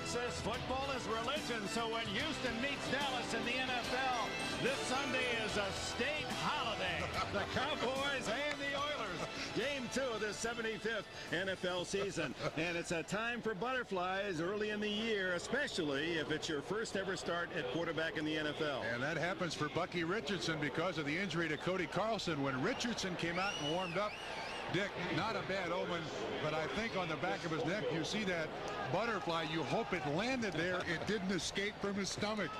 Texas, football is religion, so when Houston meets Dallas in the NFL, this Sunday is a state holiday. The Cowboys and the Oilers. Game 2 of the 75th NFL season. And it's a time for butterflies early in the year, especially if it's your first ever start at quarterback in the NFL. And that happens for Bucky Richardson because of the injury to Cody Carlson. When Richardson came out and warmed up, Dick, not a bad omen, but I think on the back of his neck you see that butterfly. You hope it landed there. It didn't escape from his stomach.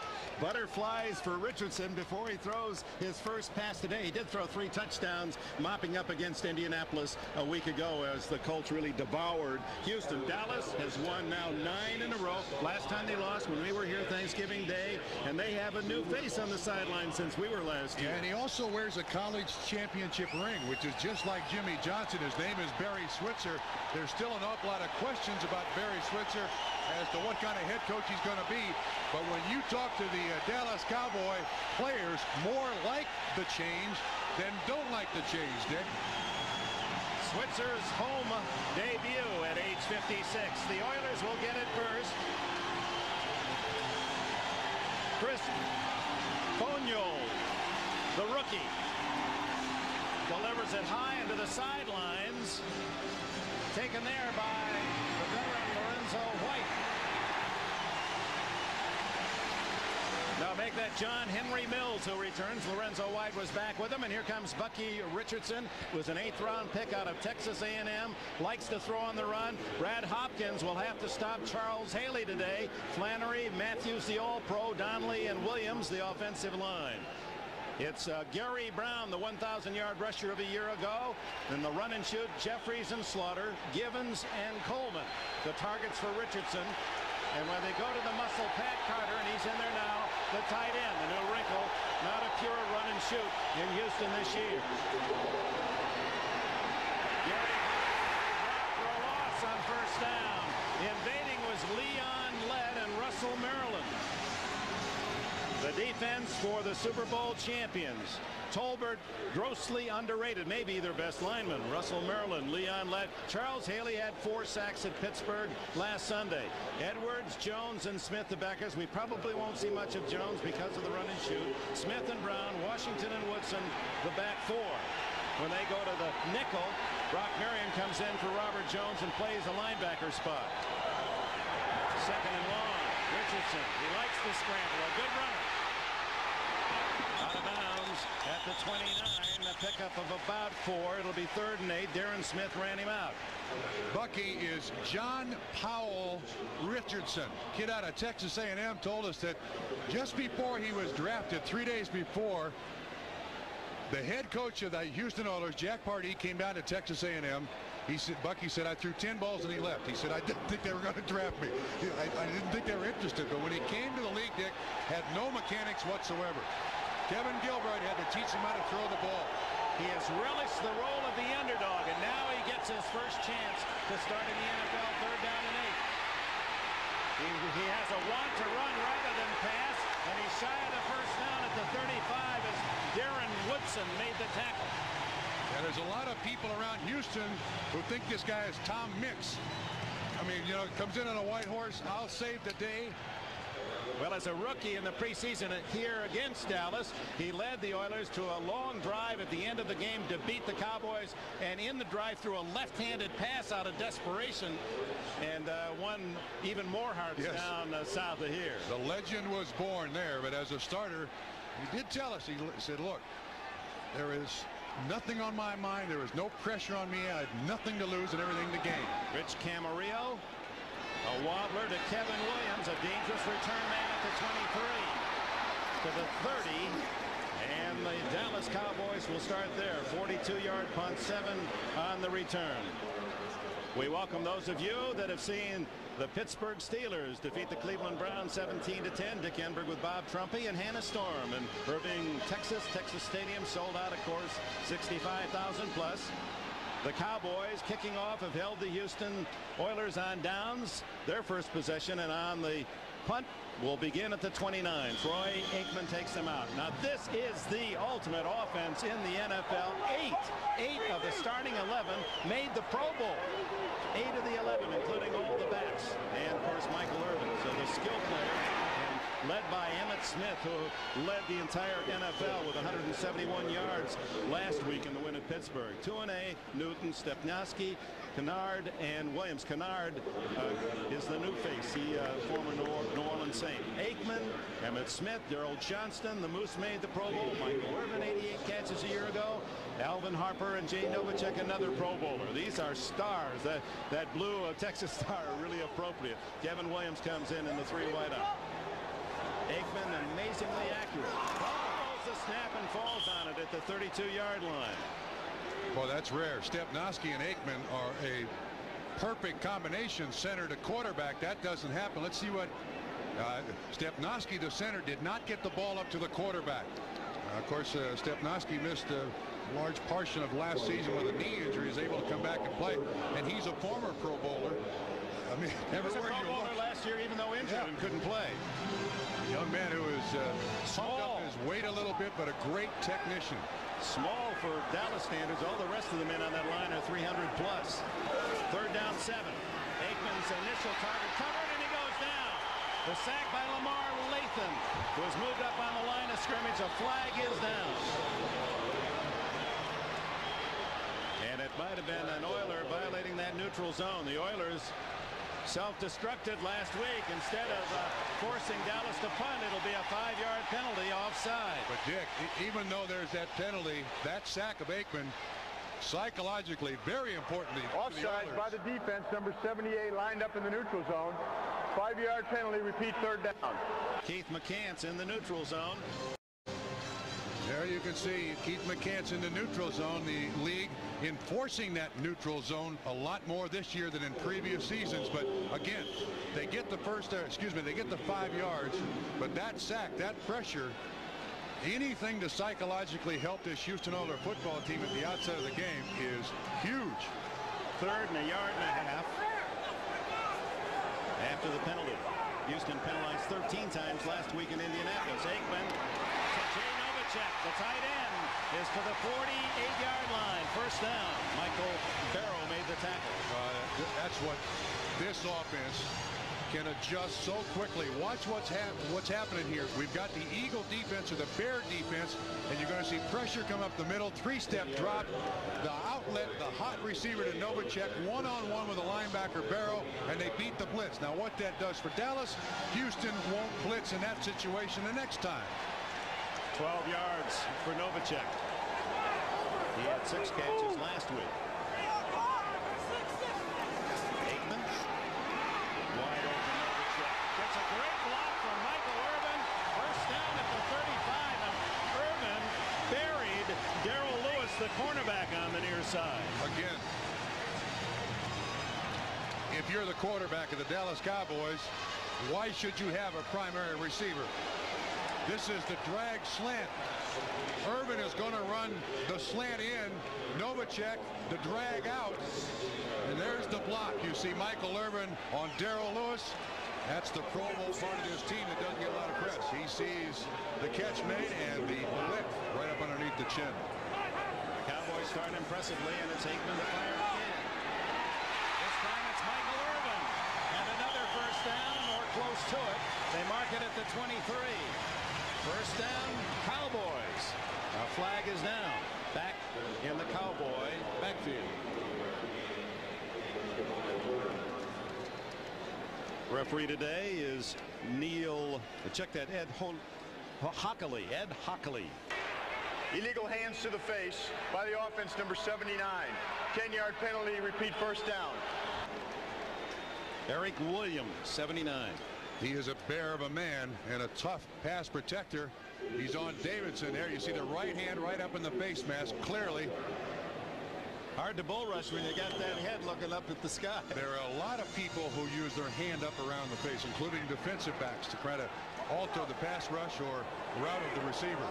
Butterflies for Richardson before he throws his first pass today. He did throw 3 touchdowns, mopping up against Indianapolis a week ago as the Colts really devoured Houston. Dallas has won now 9 in a row. Last time they lost when we were here Thanksgiving Day, and they have a new face on the sideline since we were last year. And he also wears a college championship ring, which is just like Jimmy Johnson. His name is Barry Switzer. There's still an awful lot of questions about Barry Switzer as to what kind of head coach he's going to be. But when you talk to the Dallas Cowboy players, more like the change than don't like the change, Dick. Switzer's home debut at age 56. The Oilers will get it first. Chris Boniol, the rookie, delivers it high into the sidelines. Taken there by the veteran Lorenzo White. Now make that John Henry Mills who returns. Lorenzo White was back with him, and here comes Bucky Richardson. Was an 8th round pick out of Texas A&M. Likes to throw on the run. Brad Hopkins will have to stop Charles Haley today. Flannery, Matthews, the All-Pro, Donnelly, and Williams, the offensive line. It's Gary Brown, the 1,000-yard rusher of a year ago. Then the run and shoot, Jeffries and Slaughter, Givens and Coleman. The targets for Richardson. And when they go to the muscle, Pat Carter, and he's in there now, the tight end, the new wrinkle, not a pure run and shoot in Houston this year. Gary dropped for a loss on first down. Invading was Leon Lett and Russell Maryland. The defense for the Super Bowl champions. Tolbert, grossly underrated, maybe their best lineman. Russell Maryland, Leon Lett. Charles Haley had 4 sacks at Pittsburgh last Sunday. Edwards, Jones, and Smith, the backers. We probably won't see much of Jones because of the run and shoot. Smith and Brown, Washington and Woodson, the back 4. When they go to the nickel, Brock Merriam comes in for Robert Jones and plays a linebacker spot. 2nd and long. Richardson, he likes the scramble, a good runner. Out of bounds at the 29, a pickup of about 4. It'll be 3rd and 8. Darren Smith ran him out. Bucky is John Powell Richardson. Kid out of Texas A&M told us that just before he was drafted, 3 days before, the head coach of the Houston Oilers, Jack Pardee, came down to Texas A&M. He said, Bucky said, I threw 10 balls and he left. He said, I didn't think they were going to draft me. I didn't think they were interested. But when he came to the league, Dick, had no mechanics whatsoever. Kevin Gilbride had to teach him how to throw the ball. He has relished the role of the underdog, and now he gets his first chance to start in the NFL, 3rd down and 8. He has a want to run rather than pass, and he's shy of the first down at the 35 as Darren Woodson made the tackle. And there's a lot of people around Houston who think this guy is Tom Mix. I mean, you know, comes in on a white horse. I'll save the day. Well, as a rookie in the preseason here against Dallas, he led the Oilers to a long drive at the end of the game to beat the Cowboys, and in the drive threw a left-handed pass out of desperation and won even more hearts down south of here. The legend was born there, but as a starter, he did tell us, he said, look, there is nothing on my mind. There is no pressure on me. I have nothing to lose and everything to gain. Rich Camarillo. A wobbler to Kevin Williams, a dangerous return man at the 23 to the 30, and the Dallas Cowboys will start there. 42-yard punt, 7 on the return. We welcome those of you that have seen the Pittsburgh Steelers defeat the Cleveland Browns 17-10. Dick Enberg with Bob Trumpy and Hannah Storm in Irving, Texas. Texas Stadium sold out, of course, 65,000 plus. The Cowboys kicking off have held the Houston Oilers on downs, their first possession, and on the punt will begin at the 29. Troy Aikman takes them out. Now this is the ultimate offense in the NFL. Eight of the starting 11 made the Pro Bowl. 8 of the 11, including all the backs. And of course Michael Irvin. So the skill players, and led by Emmitt Smith, who led the entire NFL with 171 yards last week in the win at Pittsburgh. Tuanay, Newton, Stepnoski, Kennard, and Williams. Kennard is the new face. He former New Orleans Saint. Aikman, Emmitt Smith, Daryl Johnston, the Moose made the Pro Bowl. Michael Irvin, 88 catches a year ago. Alvin Harper and Jay Novacek, another Pro Bowler. These are stars. That blue Texas star really appropriate. Kevin Williams comes in the 3 wideout. Aikman amazingly accurate. Follows the snap and falls on it at the 32-yard line. Well, that's rare. Stepnoski and Aikman are a perfect combination, center to quarterback. That doesn't happen. Let's see what Stepnoski, the center, did not get the ball up to the quarterback. Of course, Stepnoski missed a large portion of last season with a knee injury. Is able to come back and play, and he's a former Pro Bowler. I mean, he was a Pro Bowler last year, even though injured and couldn't play. Young man who is pumped up his weight a little bit, but a great technician. Small for Dallas standards. All the rest of the men on that line are 300 plus. 3rd down 7. Aikman's initial target covered, and he goes down. The sack by Lamar Latham was moved up on the line of scrimmage. A flag is down. And it might have been an Oiler violating that neutral zone. The Oilers self-destructed last week. Instead of forcing Dallas to punt, it'll be a 5-yard penalty offside. But Dick, even though there's that penalty, that sack of Aikman, psychologically very importantly. Offside by the defense, number 78 lined up in the neutral zone. 5-yard penalty, repeat 3rd down. Keith McCants in the neutral zone. There you can see Keith McCants in the neutral zone. The league enforcing that neutral zone a lot more this year than in previous seasons. But again, they get the they get the 5 yards. But that sack, that pressure, anything to psychologically help this Houston Oilers football team at the outset of the game is huge. 3rd and a yard and a half. After the penalty, Houston penalized 13 times last week in Indianapolis. Aikman to Jay Novacek. The tight end is to the 48-yard line. 1st down. Michael Barrow made the tackle. That's what this offense can adjust so quickly. Watch what's happening here. We've got the Eagle defense or the Bear defense, and you're going to see pressure come up the middle. 3-step drop. The outlet, the hot receiver to Novacek, one-on-one with a linebacker Barrow, and they beat the blitz. Now what that does for Dallas, Houston won't blitz in that situation the next time. 12 yards for Novacek. He had 6 catches last week. Aikman. Wide open Novacek. Gets a great block from Michael Irvin. 1st down at the 35. And Irvin buried Daryl Lewis, the cornerback, on the near side. Again, if you're the quarterback of the Dallas Cowboys, why should you have a primary receiver? This is the drag slant. Irvin is going to run the slant in. Novacek, the drag out. And there's the block. You see Michael Irvin on Daryl Lewis. That's the Pro Bowl part of his team that doesn't get a lot of press. He sees the catch made and the lick right up underneath the chin. The Cowboys start impressively, and it's Aikman to fire again. This time it's Michael Irvin. And another 1st down, or close to it. They mark it at the 23. 1st down, Cowboys. A flag is down. Back in the Cowboy backfield. Referee today is Neil. Check that. Ed Hockley. Ed Hockley. Illegal hands to the face by the offense, number 79. 10-yard penalty, repeat 1st down. Eric Williams, 79. He is a bear of a man and a tough pass protector. He's on Davidson there. You see the right hand right up in the face mask clearly. Hard to bull rush when you got that head looking up at the sky. There are a lot of people who use their hand up around the face, including defensive backs, to try to alter the pass rush or route of the receiver.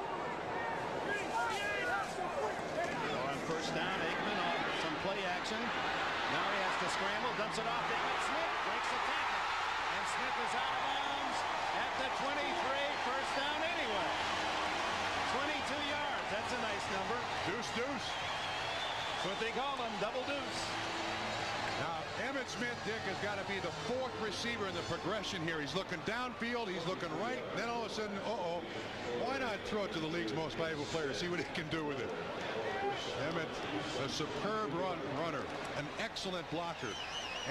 So on 1st down, Aikman on some play action. Now he has to scramble, dumps it off to Emmitt Smith, breaks the tackle. And Smith is out of bounds at the 23. First down anyway. 22 yards. That's a nice number. Deuce, deuce. That's what they call them, double deuce. Now, Emmitt Smith, Dick, has got to be the fourth receiver in the progression here. He's looking downfield. He's looking right. Then all of a sudden, why not throw it to the league's most valuable player, see what he can do with it. Emmitt, a superb runner, an excellent blocker,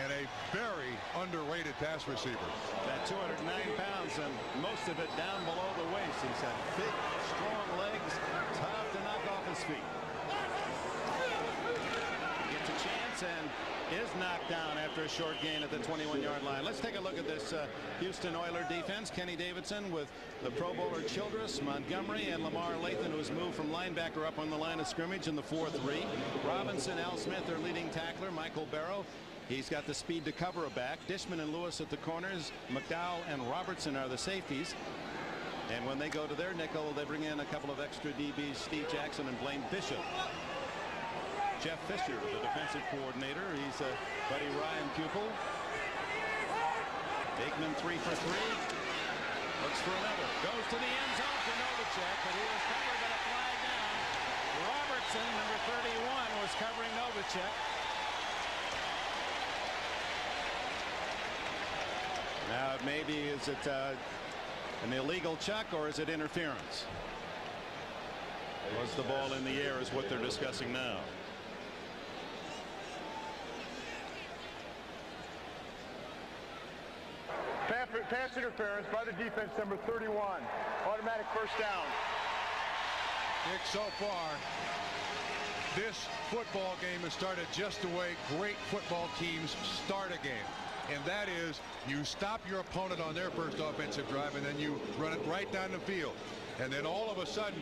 and a very underrated pass receiver. At 209 pounds and most of it down below the waist. He's got big, strong legs, tough to knock off his feet. He gets a chance and is knocked down after a short gain at the 21-yard line. Let's take a look at this Houston Oilers defense. Kenny Davidson with the Pro Bowler Childress, Montgomery, and Lamar Lathan, who has moved from linebacker up on the line of scrimmage in the 4-3. Robinson, Al Smith, their leading tackler. Michael Barrow, he's got the speed to cover a back. Dishman and Lewis at the corners. McDowell and Robertson are the safeties. And when they go to their nickel, they bring in a couple of extra DBs, Steve Jackson and Blaine Bishop. Jeff Fisher, the defensive coordinator. He's a Buddy Ryan pupil. Aikman 3 for 3. Looks for another. Goes to the end zone for Novacek, but he was covered by a flag down. Robertson, number 31, was covering Novacek. Now, maybe is it an illegal check or is it interference? Was the ball in the air is what they're discussing now. Pass interference by the defense, number 31. Automatic first down. Dick, so far, this football game has started just the way great football teams start a game. And that is, you stop your opponent on their first offensive drive, and then you run it right down the field. And then all of a sudden,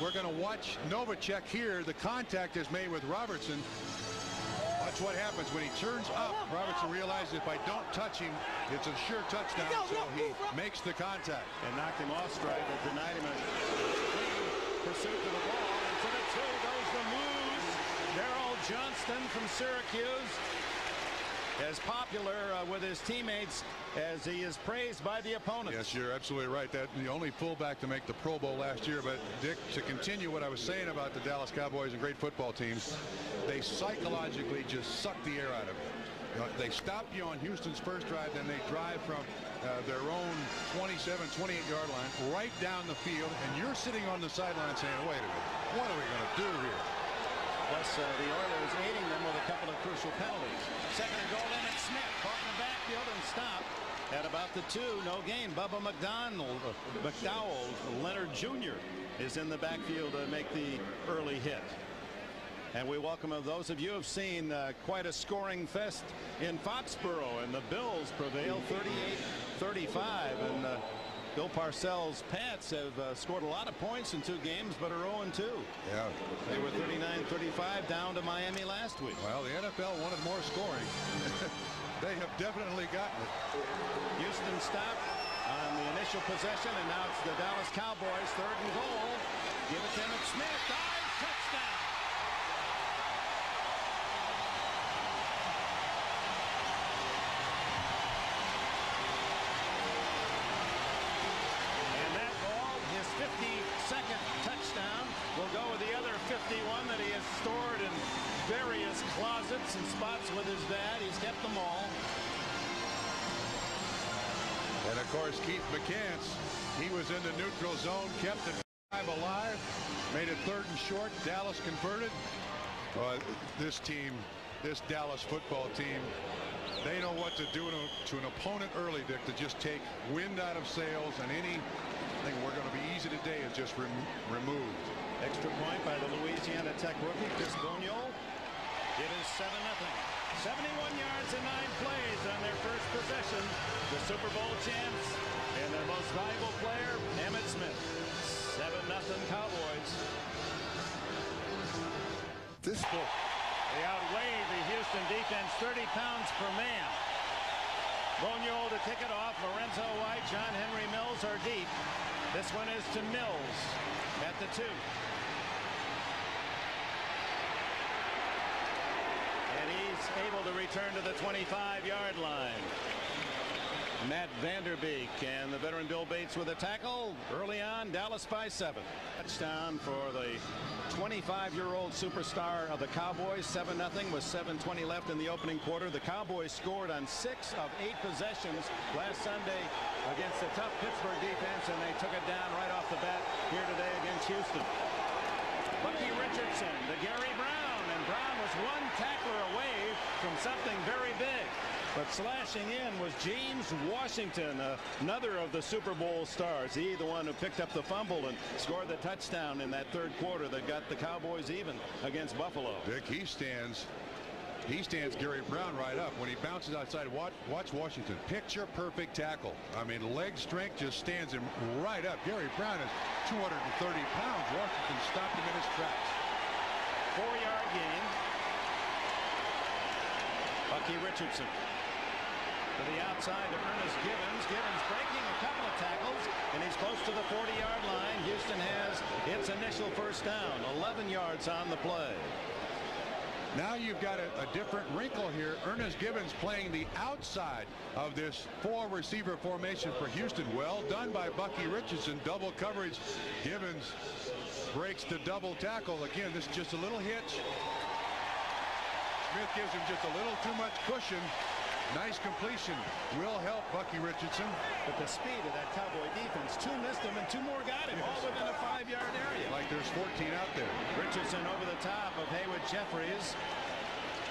we're going to watch Novacek here. The contact is made with Robertson. Watch what happens when he turns up. Robertson realizes if I don't touch him, it's a sure touchdown, so he makes the contact. And knocked him off stride and denied him a clean pursuit to the ball. And to the 2 goes the Moose. Darrell Johnston from Syracuse. As popular with his teammates as he is praised by the opponents. Yes, you're absolutely right. That the only fullback to make the Pro Bowl last year. But Dick, to continue what I was saying about the Dallas Cowboys and great football teams, they psychologically just suck the air out of it. You know, they stop you on Houston's first drive, then they drive from their own 27, 28-yard line right down the field, and you're sitting on the sideline saying, wait a minute, what are we going to do here? Plus, the Oilers aiding them with a couple of crucial penalties. Second and goal, Emmitt Smith caught in the backfield and stopped at about the 2. No gain. Bubba McDowell, Leonard Jr. is in the backfield to make the early hit. And we welcome those of you who have seen quite a scoring fest in Foxborough, and the Bills prevail 38-35. And Bill Parcells' Pats have scored a lot of points in 2 games, but are 0-2. Yeah. They were 39-35 down to Miami last week. Well, the NFL wanted more scoring. They have definitely gotten it. Houston stopped on the initial possession, and now it's the Dallas Cowboys, 3rd and goal. Give it to Emmitt Smith. Dives, touchdown. And that ball, his 52nd touchdown, will go with the other 51 that he has stored in various closets and spots with his dad. He's kept them all. And of course, Keith McCants, he was in the neutral zone, kept the drive alive, made it 3rd and short. Dallas converted. This team, this Dallas football team, they know what to do to an opponent early, Dick, to just take wind out of sails, and anything we're going to be easy today is just removed. Extra point by the Louisiana Tech rookie, Chris Bunyol. It is 7-0. 71 yards and 9 plays on their first possession. The Super Bowl champs and their most valuable player, Emmitt Smith. 7-0 Cowboys. This book. They outweigh the Houston defense 30 pounds per man. Bunyol to kick it off. Lorenzo White, John Henry Mills are deep. This one is to Mills at the 2. Able to return to the 25-yard line. Matt Vanderbeek, and the veteran Bill Bates with a tackle. Early on, Dallas by 7. Touchdown for the 25-year-old superstar of the Cowboys. 7-0 with 7:20 left in the opening quarter. The Cowboys scored on 6 of 8 possessions last Sunday against a tough Pittsburgh defense, and they took it down right off the bat here today against Houston. Bucky Richardson to Gary Brown, and Brown was one tackler away from something very big. But slashing in was James Washington, another of the Super Bowl stars. He, the one who picked up the fumble and scored the touchdown in that third quarter that got the Cowboys even against Buffalo. Dick, he stands Gary Brown right up when he bounces outside. Watch Washington. Picture perfect tackle. I mean, leg strength just stands him right up. Gary Brown is 230 pounds. Washington stopped him in his tracks. 4-yard gain. Bucky Richardson to the outside to Ernest Givens. Givens breaking a couple of tackles, and he's close to the 40-yard line. Houston has its initial first down. 11 yards on the play. Now you've got a different wrinkle here. Ernest Givens playing the outside of this 4-receiver formation for Houston. Well done by Bucky Richardson. Double coverage. Givens breaks the double tackle. Again, this is just a little hitch. Smith gives him just a little too much cushion. Nice completion will help Bucky Richardson. But the speed of that Cowboy defense, 2 missed him and 2 more got him, all within a 5-yard area. Like there's 14 out there. Richardson over the top of Haywood Jeffries.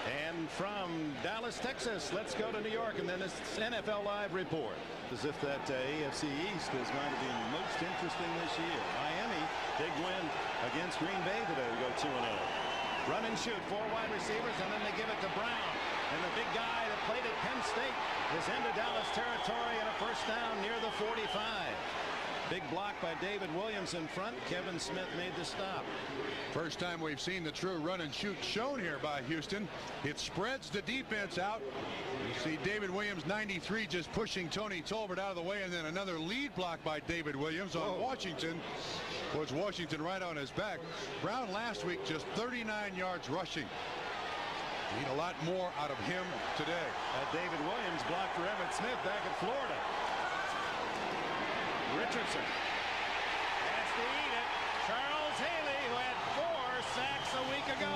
And from Dallas, Texas, let's go to New York, and then this NFL Live report. As if that AFC East is going to be most interesting this year. Miami, big win against Green Bay today to go 2-0. Run and shoot, 4 wide receivers, and then they give it to Brown. And the big guy that played at Penn State is into Dallas territory, and a first down near the 45. Big block by David Williams in front. Kevin Smith made the stop. First time we've seen the true run and shoot shown here by Houston. It spreads the defense out. You see David Williams, 93, just pushing Tony Tolbert out of the way, and then another lead block by David Williams on Washington. Was Washington right on his back. Brown last week just 39 yards rushing. Need a lot more out of him today. David Williams blocked for Emmitt Smith back in Florida. Richardson has to eat it. Charles Haley, who had 4 sacks a week ago.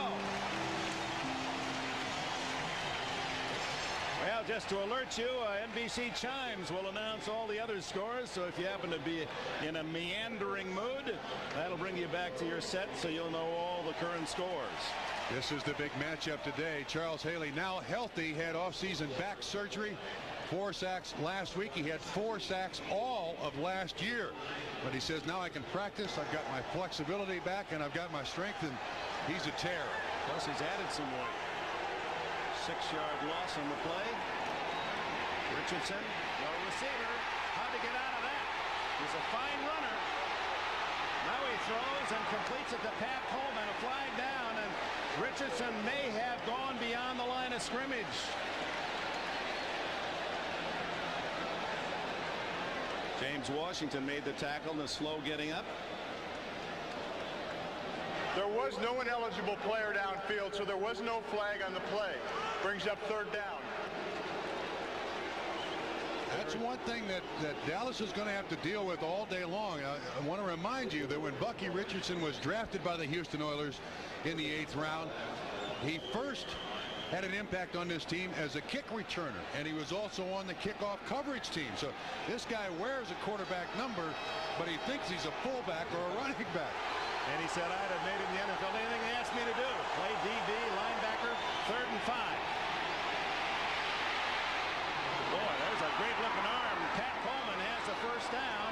Well, just to alert you, NBC Chimes will announce all the other scores, so if you happen to be in a meandering mood, that'll bring you back to your set so you'll know all the current scores. This is the big matchup today. Charles Haley, now healthy, had off-season back surgery. 4 sacks last week. He had 4 sacks all of last year. But he says, now I can practice. I've got my flexibility back, and I've got my strength, and he's a terror. Plus, he's added some weight. 6-yard loss on the play. Richardson, no receiver. How to get out of that? He's a fine runner. Now he throws and completes it to Pat Coleman. A flag down, and Richardson may have gone beyond the line of scrimmage. James Washington made the tackle and is slow getting up. There was no ineligible player downfield, so there was no flag on the play. Brings up 3rd down. That's one thing that Dallas is going to have to deal with all day long. I want to remind you that when Bucky Richardson was drafted by the Houston Oilers in the 8th round, he first had an impact on this team as a kick returner, and he was also on the kickoff coverage team. So this guy wears a quarterback number, but he thinks he's a fullback or a running back. And he said, I'd have made it in the NFL anything they asked me to do. Play DB, linebacker, 3rd and 5. Boy, there's a great looking arm. Pat Coleman has the first down,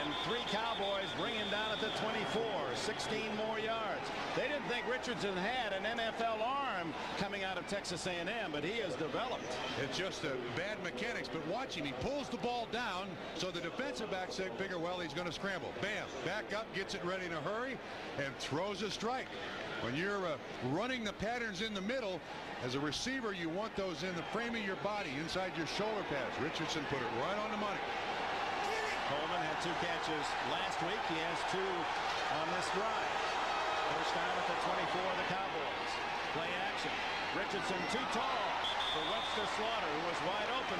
and 3 Cowboys bring him down at the 24. 16 more yards. They didn't think Richardson had an NFL arm coming out of Texas A&M, but he has developed. It's just a bad mechanics, but watch him. He pulls the ball down, so the defensive back figure, well, he's going to scramble. Bam, back up, gets it ready in a hurry, and throws a strike. When you're running the patterns in the middle, as a receiver, you want those in the frame of your body, inside your shoulder pads. Richardson put it right on the money. Coleman had 2 catches last week. He has 2 on this drive. First down at the 24 of the Cowboys. Play action. Richardson too tall for Webster Slaughter, who was wide open.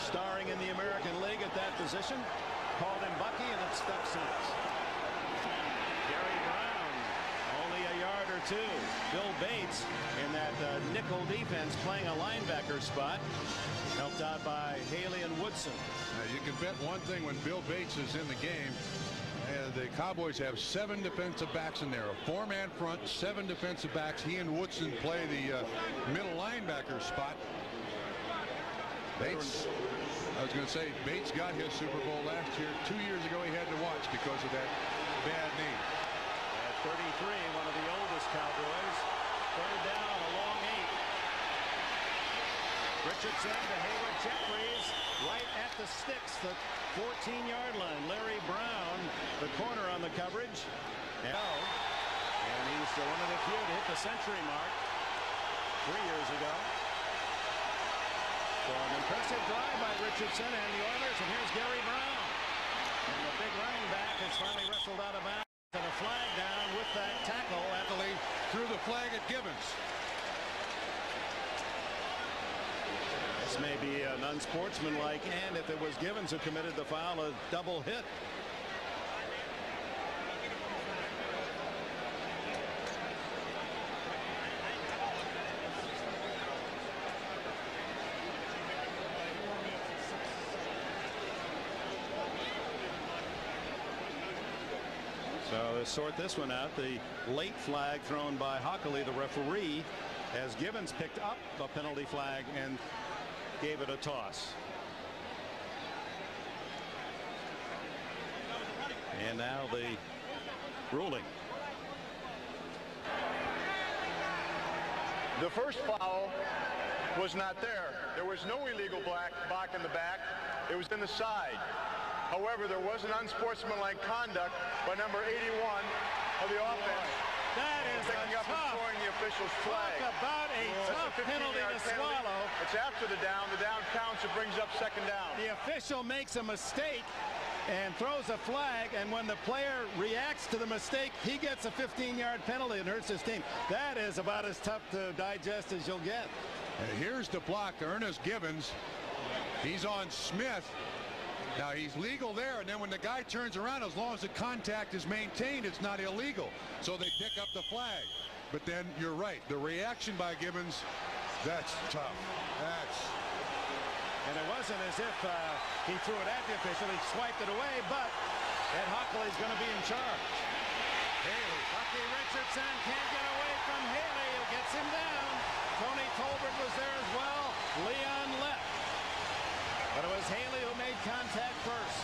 starring in the American League at that position. Called him Bucky, and it's stuck since. Gary Brown, only a yard or two. Bill Bates in that nickel defense playing a linebacker spot, helped out by Haley and Woodson. You can bet one thing: when Bill Bates is in the game, the Cowboys have 7 defensive backs in there. A 4-man front, 7 defensive backs. He and Woodson play the middle linebacker spot. Bates, I was going to say, Bates got his Super Bowl last year. 2 years ago he had to watch because of that bad knee. At 33, one of the oldest Cowboys. Third down, a long 8. Richardson to Hayward Jeffries, right at the sticks, the 14-yard line. Larry Brown, the corner on the coverage. And he's one of the few to hit the century mark 3 years ago. So an impressive drive by Richardson and the Oilers, and here's Gary Brown. And the big running back has finally wrestled out of bounds, and a flag down with that tackle. Anthony threw the flag at Gibbons. This may be an unsportsmanlike, and if it was Gibbons who committed the foul, a double hit. So let's sort this one out. The late flag thrown by Hockley, the referee, as Gibbons picked up the penalty flag and gave it a toss. And now the ruling. The first foul was not there. There was no illegal block in the back. It was in the side. However, there was an unsportsmanlike conduct by number 81 of the offense. That is picking up and throwing the official's flag. Talk about a tough penalty to swallow. It's after the down. The down counts. It brings up second down. The official makes a mistake and throws a flag, and when the player reacts to the mistake, he gets a 15-yard penalty and hurts his team. That is about as tough to digest as you'll get. And here's the block. Ernest Gibbons. He's on Smith. Now he's legal there, and then when the guy turns around, as long as the contact is maintained, it's not illegal. So they pick up the flag. But then you're right. The reaction by Gibbons, that's tough. And it wasn't as if he threw it at the official. He swiped it away, but Ed Hockley's going to be in charge. Haley. Bucky Richardson can't get away from Haley, who gets him down. Tony Tolbert was there as well. Leon left. But it was Haley who made contact first.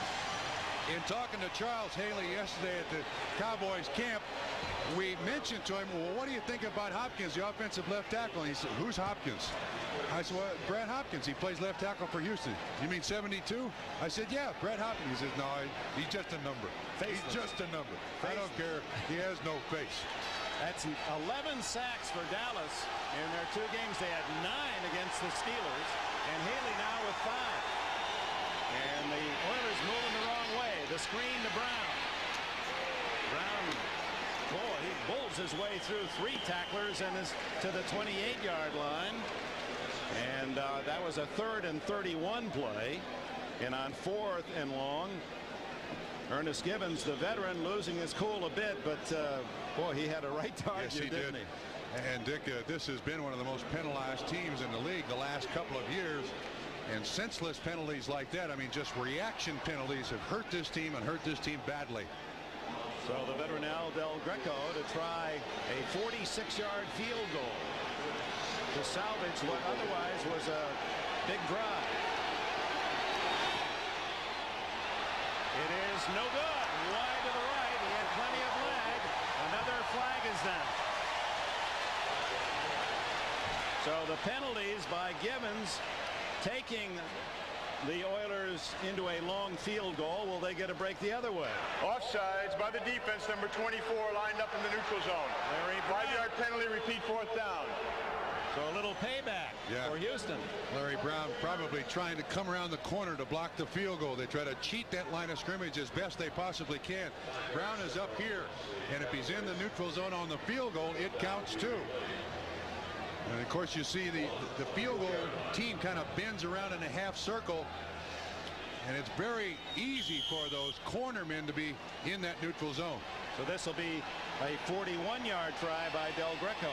In talking to Charles Haley yesterday at the Cowboys camp, we mentioned to him, well, what do you think about Hopkins, the offensive left tackle? And he said, who's Hopkins? I said, well, Brad Hopkins. He plays left tackle for Houston. You mean 72? I said, yeah, Brad Hopkins. He says, no, he's just a number. Faceless. He's just a number. Faceless. I don't care. He has no face. That's 11 sacks for Dallas in their 2 games. They had 9 against the Steelers, and Haley now with 5. And the Oilers moving the wrong way. The screen to Brown. Brown, boy, he bulls his way through 3 tacklers and is to the 28-yard line. And that was a 3rd and 31 play. And on 4th and long, Ernest Gibbons, the veteran, losing his cool a bit, but boy, he had a right target, yes, he didn't did. he? And Dick, this has been one of the most penalized teams in the league the last couple of years. And senseless penalties like that, I mean, just reaction penalties have hurt this team and hurt this team badly. So the veteran Al Del Greco to try a 46-yard field goal to salvage what otherwise was a big drive. It is no good. Wide to the right. He had plenty of leg. Another flag is down. So the penalties by Gibbons taking the Oilers into a long field goal. Will they get a break the other way? Offsides by the defense, number 24, lined up in the neutral zone. 5-yard penalty, repeat 4th down. So a little payback for Houston. Larry Brown probably trying to come around the corner to block the field goal. They try to cheat that line of scrimmage as best they possibly can. Brown is up here, and if he's in the neutral zone on the field goal, it counts too. And of course, you see the field goal team kind of bends around in a half circle, and it's very easy for those cornermen to be in that neutral zone. So this will be a 41-yard try by Del Greco.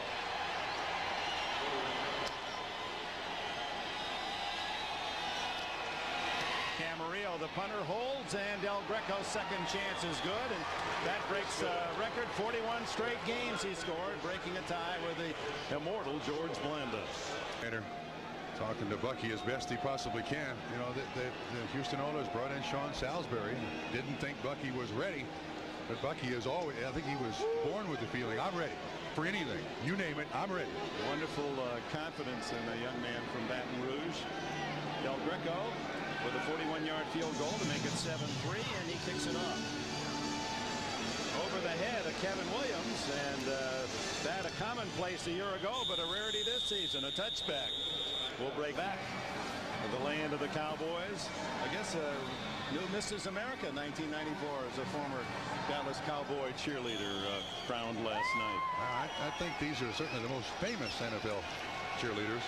Camarillo, the punter, holds, and Del Greco's second chance is good, and that breaks a record. 41 straight games he scored, breaking a tie with the immortal George Blanda. Talking to Bucky as best he possibly can. You know, the Houston Oilers brought in Sean Salisbury. Didn't think Bucky was ready, but Bucky is always, I think he was born with the feeling, I'm ready for anything. You name it, I'm ready. Wonderful confidence in a young man from Baton Rouge. Del Greco with a 41-yard field goal to make it 7-3, and he kicks it off. Over the head of Kevin Williams, and that a commonplace a year ago, but a rarity this season. A touchback. We'll break back to the land of the Cowboys. I guess new Mrs. America 1994 as a former Dallas Cowboy cheerleader crowned last night. I think these are certainly the most famous NFL cheerleaders.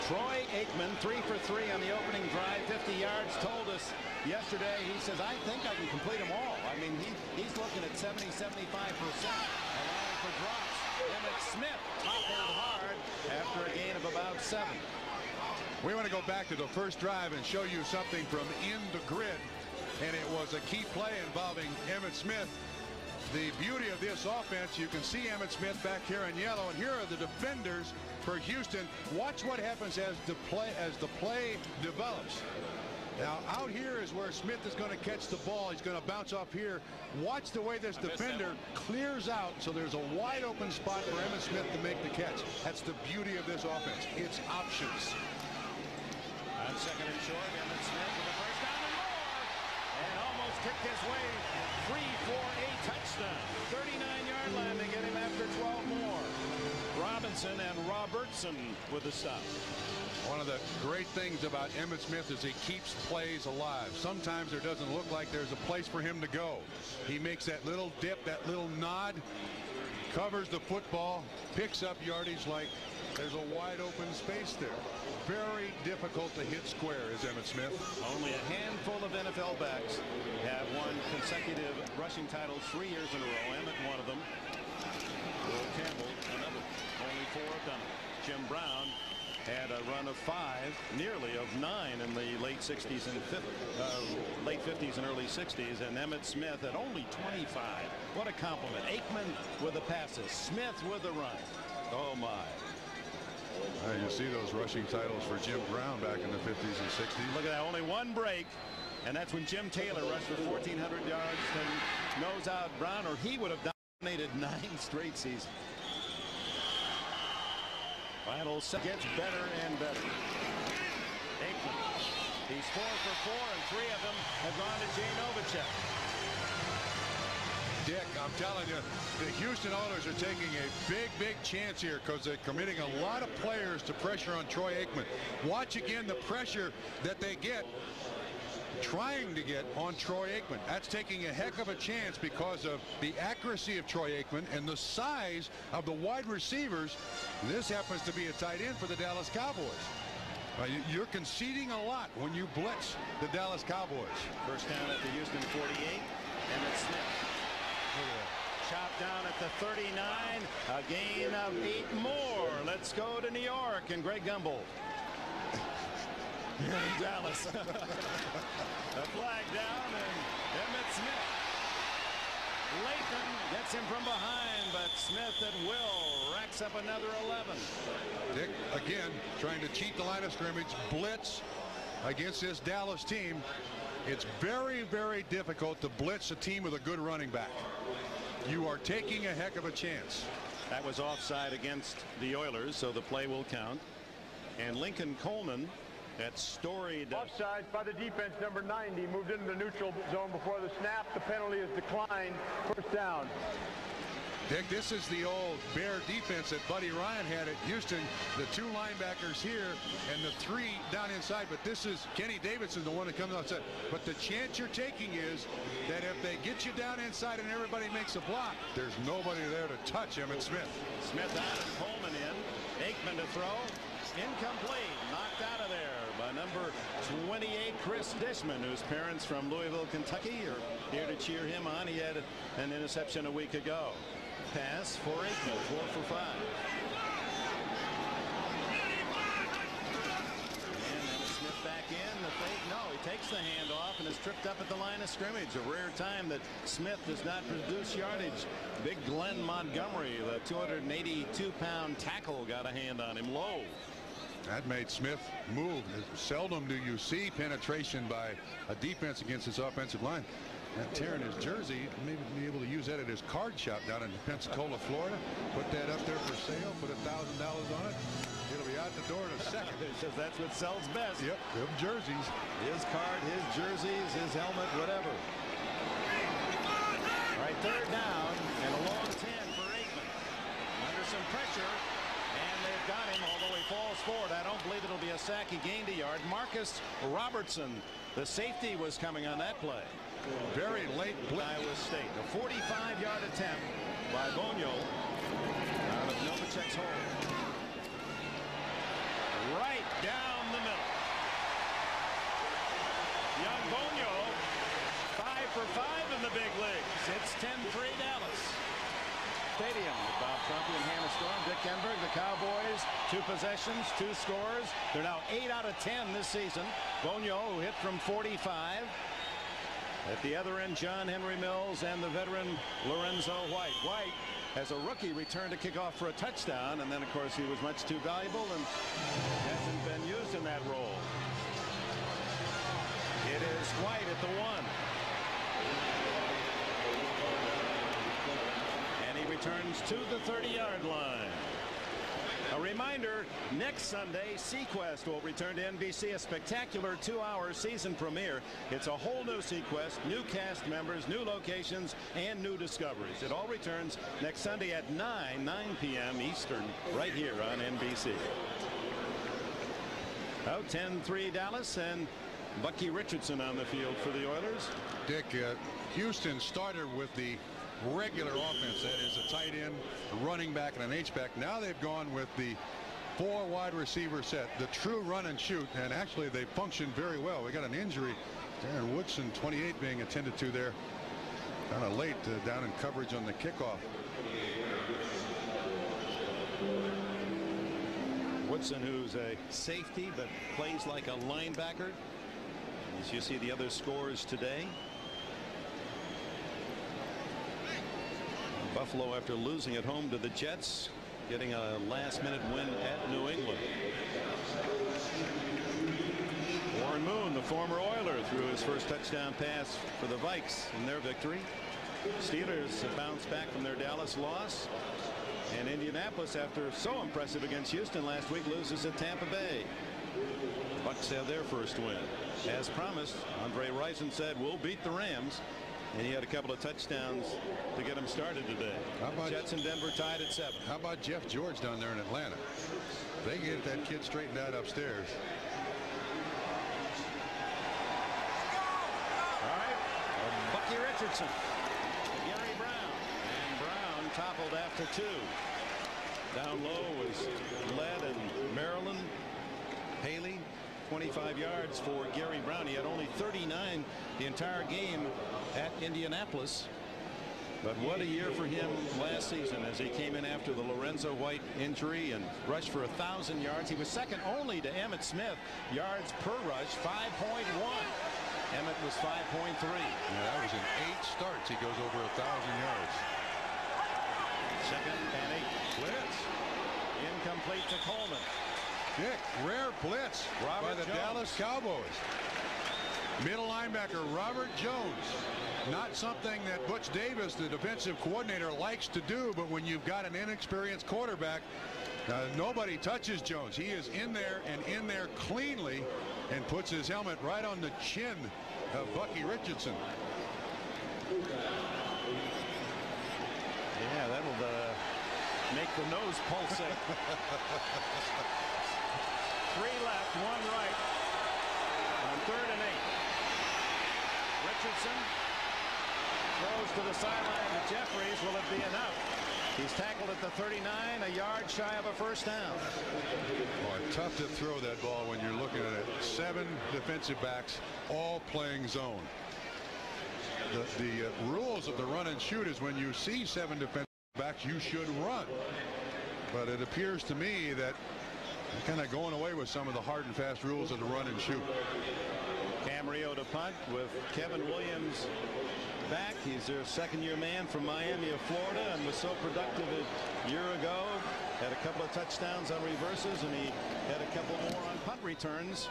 Troy Aikman, 3 for 3 on the opening drive, 50 yards. Told us yesterday, he says, I think I can complete them all. I mean, he's looking at 70-75%, allowing for drops. Emmitt Smith toppled hard after a gain of about 7. We want to go back to the first drive and show you something from in the grid, and it was a key play involving Emmitt Smith. The beauty of this offense, you can see Emmitt Smith back here in yellow, and here are the defenders for Houston. Watch what happens as the play develops. Now out here is where Smith is going to catch the ball. He's going to bounce off here. Watch the way this defender clears out, so there's a wide open spot for Emmitt Smith to make the catch. That's the beauty of this offense. It's options. On second and short, Emmitt Smith with the first down and more, and almost kicked his way free for a touchdown. 39-yard line to get him after 12 more. Robinson and Robertson with the stop. One of the great things about Emmitt Smith is he keeps plays alive. Sometimes there doesn't look like there's a place for him to go. He makes that little dip, that little nod, covers the football, picks up yardage like there's a wide open space there. Very difficult to hit square is Emmitt Smith. Only a handful of NFL backs have won consecutive rushing titles 3 years in a row. Emmitt, one of them. Will Campbell, another. Only 4 have done it. Jim Brown had a run of 5, nearly of 9 in the late 60s and late 50s and early 60s, and Emmitt Smith at only 25. What a compliment. Aikman with the passes, Smith with the run. Oh my. You see those rushing titles for Jim Brown back in the 50s and 60s. Look at that, only one break, and that's when Jim Taylor rushed for 1,400 yards and nose out Brown, or he would have dominated 9 straight seasons. Final set gets better and better. Aikman, he's 4 for 4, and 3 of them have gone to Jay Novacek. Dick, I'm telling you, the Houston Oilers are taking a big chance here because they're committing a lot of players to pressure on Troy Aikman. Watch again the pressure that they get, trying to get on Troy Aikman. That's taking a heck of a chance because of the accuracy of Troy Aikman and the size of the wide receivers. This happens to be a tight end for the Dallas Cowboys. You're conceding a lot when you blitz the Dallas Cowboys. First down at the Houston 48, Emmitt Smith. Chopped down at the 39, a gain of 8 more. Let's go to New York and Greg Gumbel. Dallas. A flag down, and Emmitt Smith. Latham gets him from behind, but Smith at will racks up another 11. Dick, again, trying to cheat the line of scrimmage, blitz against this Dallas team. It's very difficult to blitz a team with a good running back. You are taking a heck of a chance. That was offside against the Oilers, so the play will count. And Lincoln Coleman, that storied offside by the defense, number 90, moved into the neutral zone before the snap. The penalty is declined. First down. Dick, this is the old Bear defense that Buddy Ryan had at Houston. The 2 linebackers here and the 3 down inside. But this is Kenny Davidson, the one that comes outside. But the chance you're taking is that if they get you down inside and everybody makes a block, there's nobody there to touch Emmitt Smith. Smith out and Coleman in. Aikman to throw. Incomplete. Knocked out of there. But number 28, Chris Dishman, whose parents from Louisville, Kentucky, are here to cheer him on. He had an interception a week ago. Pass for Aikman, 4 for 5. Back in the fake. No, he takes the handoff and is tripped up at the line of scrimmage. A rare time that Smith does not produce yardage. Big Glenn Montgomery, the 282-pound tackle, got a hand on him low. That made Smith move. Seldom do you see penetration by a defense against its offensive line. And tearing his jersey, maybe be able to use that at his card shop down in Pensacola, Florida. Put that up there for sale. Put $1,000 on it. It'll be out the door in a second. Says that's what sells best. Yep, them jerseys. His card, his jerseys, his helmet, whatever. All right, third down and a long 10 for Aikman. Under some pressure, and they've got him, although he falls forward. I don't believe it'll be a sack. He gained a yard. Marcus Robertson, the safety, was coming on that play. Very late blitz. Iowa State. A 45-yard attempt by Bonio out of Novacek's hole. Right down the middle. Young Bonio, 5 for 5 in the big leagues. It's 10-3 Dallas. Stadium with Bob Trumpy and Hannah Storm. Dick Enberg, the Cowboys, 2 possessions, 2 scores. They're now 8 out of 10 this season. Bonio, who hit from 45. At the other end, John Henry Mills and the veteran Lorenzo White. White, as a rookie, returned to kick off for a touchdown, and then, of course, he was much too valuable and hasn't been used in that role. It is White at the 1. And he returns to the 30-yard line. A reminder, next Sunday, Sequest will return to NBC, a spectacular 2-hour season premiere. It's a whole new Sequest, new cast members, new locations, and new discoveries. It all returns next Sunday at 9 p.m. Eastern, right here on NBC. Oh, 10-3 Dallas, and Bucky Richardson on the field for the Oilers. Dick, Houston started with the regular offense, that is a tight end, a running back, and an H-back. Now they've gone with the 4 wide receiver set, the true run and shoot, and actually they function very well. We got an injury, Darren Woodson, 28, being attended to there kind of late, down in coverage on the kickoff. Woodson, who's a safety but plays like a linebacker, as you see the other scores today. Buffalo, after losing at home to the Jets, getting a last-minute win at New England. Warren Moon, the former Oiler, threw his first touchdown pass for the Vikes in their victory. Steelers have bounced back from their Dallas loss. And Indianapolis, after so impressive against Houston last week, loses at Tampa Bay. Bucks have their first win. As promised, Andre Rison said, "We'll beat the Rams." And he had a couple of touchdowns to get him started today. Jets and Denver tied at 7. How about Jeff George down there in Atlanta? They get that kid straightened out upstairs. All right. Bucky Richardson. Gary Brown. And Brown toppled after 2. Down low was Led and Maryland. Haley. 25 yards for Gary Brown. He had only 39 the entire game at Indianapolis. But what a year for him last season as he came in after the Lorenzo White injury and rushed for 1,000 yards. He was second only to Emmitt Smith, yards per rush, 5.1. Emmitt was 5.3. Yeah, that was in 8 starts. He goes over 1,000 yards. Second and 8. Blitz. Incomplete to Coleman. Dick, rare blitz by the Dallas Cowboys. Middle linebacker Robert Jones. Not something that Butch Davis, the defensive coordinator, likes to do, but when you've got an inexperienced quarterback, nobody touches Jones. He is in there and in there cleanly and puts his helmet right on the chin of Bucky Richardson. Yeah, that'll make the nose pulsate. 3 left, 1 right on 3rd and 8. Richardson throws to the sideline to Jeffries. Will it be enough? He's tackled at the 39, a yard shy of a first down. Boy, tough to throw that ball when you're looking at it. 7 defensive backs all playing zone. The rules of the run and shoot is when you see 7 defensive backs, you should run. But it appears to me that they're kind of going away with some of the hard and fast rules of the run and shoot. Camarillo to punt with Kevin Williams back. He's their second-year man from Miami of Florida and was so productive a year ago. Had a couple of touchdowns on reverses, and he had a couple more on punt returns.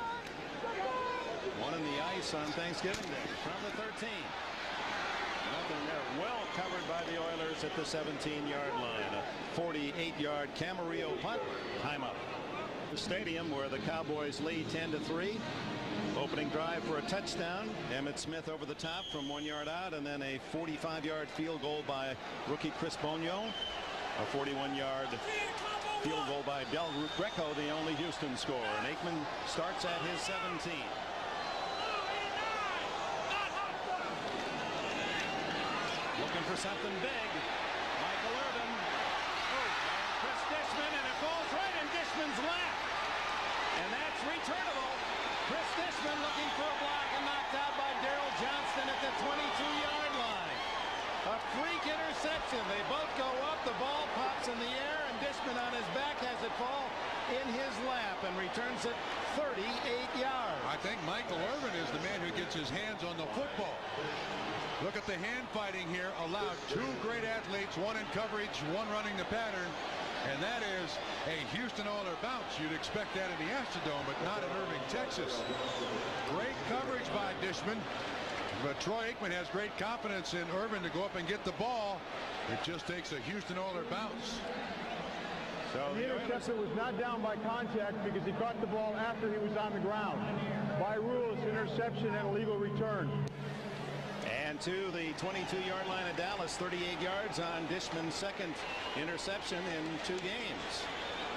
One in the ice on Thanksgiving Day from the 13. Nothing there. Well covered by the Oilers at the 17-yard line. A 48-yard Camarillo punt. Time up. The stadium where the Cowboys lead 10-3. Opening drive for a touchdown. Emmitt Smith over the top from 1 yard out, and then a 45-yard field goal by rookie Chris Bonio. A 41-yard field goal by Del Greco, the only Houston scorer. And Aikman starts at his 17. Looking for something big. Michael Irvin. Chris Dishman, and it falls right in Dishman's lap. And that's returnable. Chris Dishman looking for a block and knocked out by Daryl Johnston at the 22-yard line. A freak interception. They both go up. The ball pops in the air, and Dishman on his back has it fall in his lap and returns it 38 yards. I think Michael Irvin is the man who gets his hands on the football. Look at the hand fighting here. Allowed 2 great athletes, one in coverage, one running the pattern. And that is a Houston Oilers bounce. You'd expect that in the Astrodome, but not in Irving, Texas. Great coverage by Dishman. But Troy Aikman has great confidence in Irvin to go up and get the ball. It just takes a Houston Oilers bounce. So the interceptor was not down by contact because he caught the ball after he was on the ground. By rules, interception and illegal return. And to the 22-yard line of Dallas, 38 yards on Dishman's second interception in 2 games.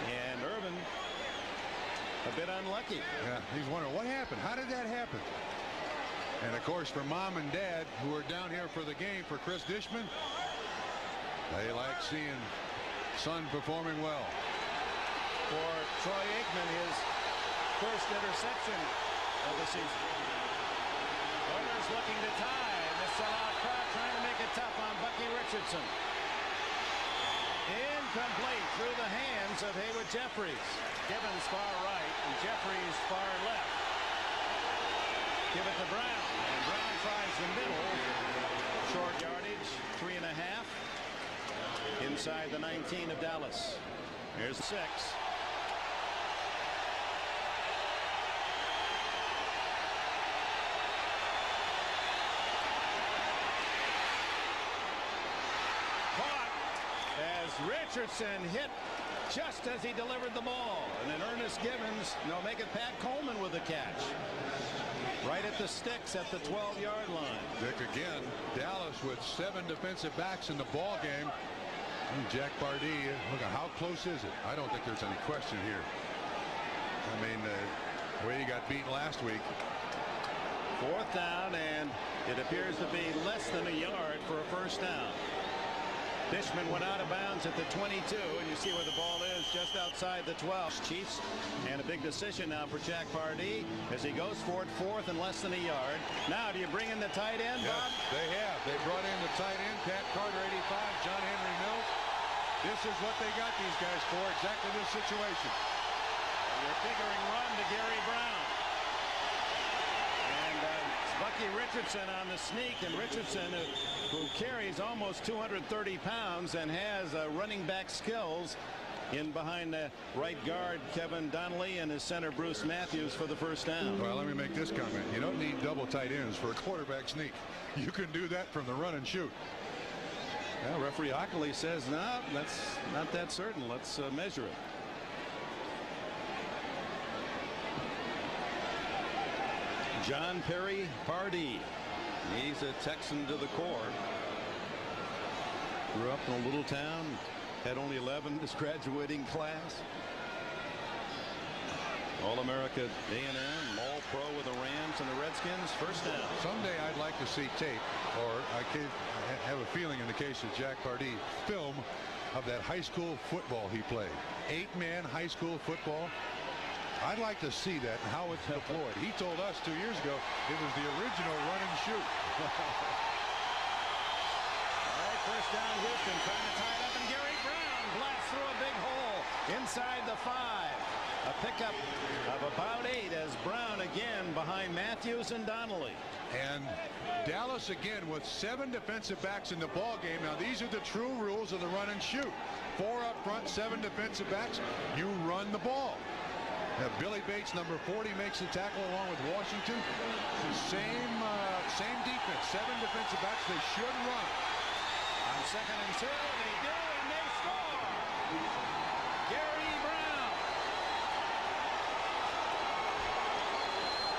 And Irvin a bit unlucky. Yeah, he's wondering what happened. How did that happen? And of course, for mom and dad who are down here for the game for Chris Dishman, they like seeing son performing well. For Troy Aikman, his first interception of the season. Oilers looking to tie. The sellout crowd trying to make it tough on Bucky Richardson. Incomplete through the hands of Haywood Jeffries. Gibbons far right and Jeffries far left. Give it to Brown, and Brown tries the middle. Short yardage, 3.5. Inside the 19 of Dallas. Here's 6. Richardson hit just as he delivered the ball, and then Ernest Gibbons, make it Pat Coleman with the catch. Right at the sticks at the 12-yard line. Dick again. Dallas with 7 defensive backs in the ball game. And Jack Pardee, look at how close is it? I don't think there's any question here. I mean, the way he got beat last week. 4th down, and it appears to be less than a yard for a first down. Dishman went out of bounds at the 22, and you see where the ball is just outside the 12. Chiefs, and a big decision now for Jack Pardee as he goes for it 4th and less than a yard. Now, do you bring in the tight end, yes, Bob? They have. They brought in the tight end, Pat Carter, 85, John Henry Mills. This is what they got these guys for, exactly this situation. You're figuring run to Gary Brown. Bucky Richardson on the sneak, and Richardson, who carries almost 230 pounds and has running back skills, in behind right guard Kevin Donnelly and his center Bruce Matthews for the first down. Well, let me make this comment. You don't need double tight ends for a quarterback sneak. You can do that from the run and shoot. Well, referee Ockley says, no, that's not that certain. Let's measure it. John Perry Pardee. He's a Texan to the core. Grew up in a little town. Had only 11 this graduating class. All-America A&M, All-Pro with the Rams and the Redskins. First down. Someday I'd like to see tape, or I have a feeling in the case of Jack Pardee, film of that high school football he played. 8-man high school football. I'd like to see that and how it's deployed. He told us 2 years ago it was the original run and shoot. All right, first down, Houston trying to tie it up, and Gary Brown blasts through a big hole inside the 5. A pickup of about 8 as Brown again behind Matthews and Donnelly. And Dallas again with 7 defensive backs in the ball game. Now these are the true rules of the run and shoot. 4 up front, 7 defensive backs. You run the ball. Now Billy Bates, number 40, makes the tackle along with Washington. Same defense, 7 defensive backs. They should run. On 2nd and 2, they do, and they score. Gary Brown.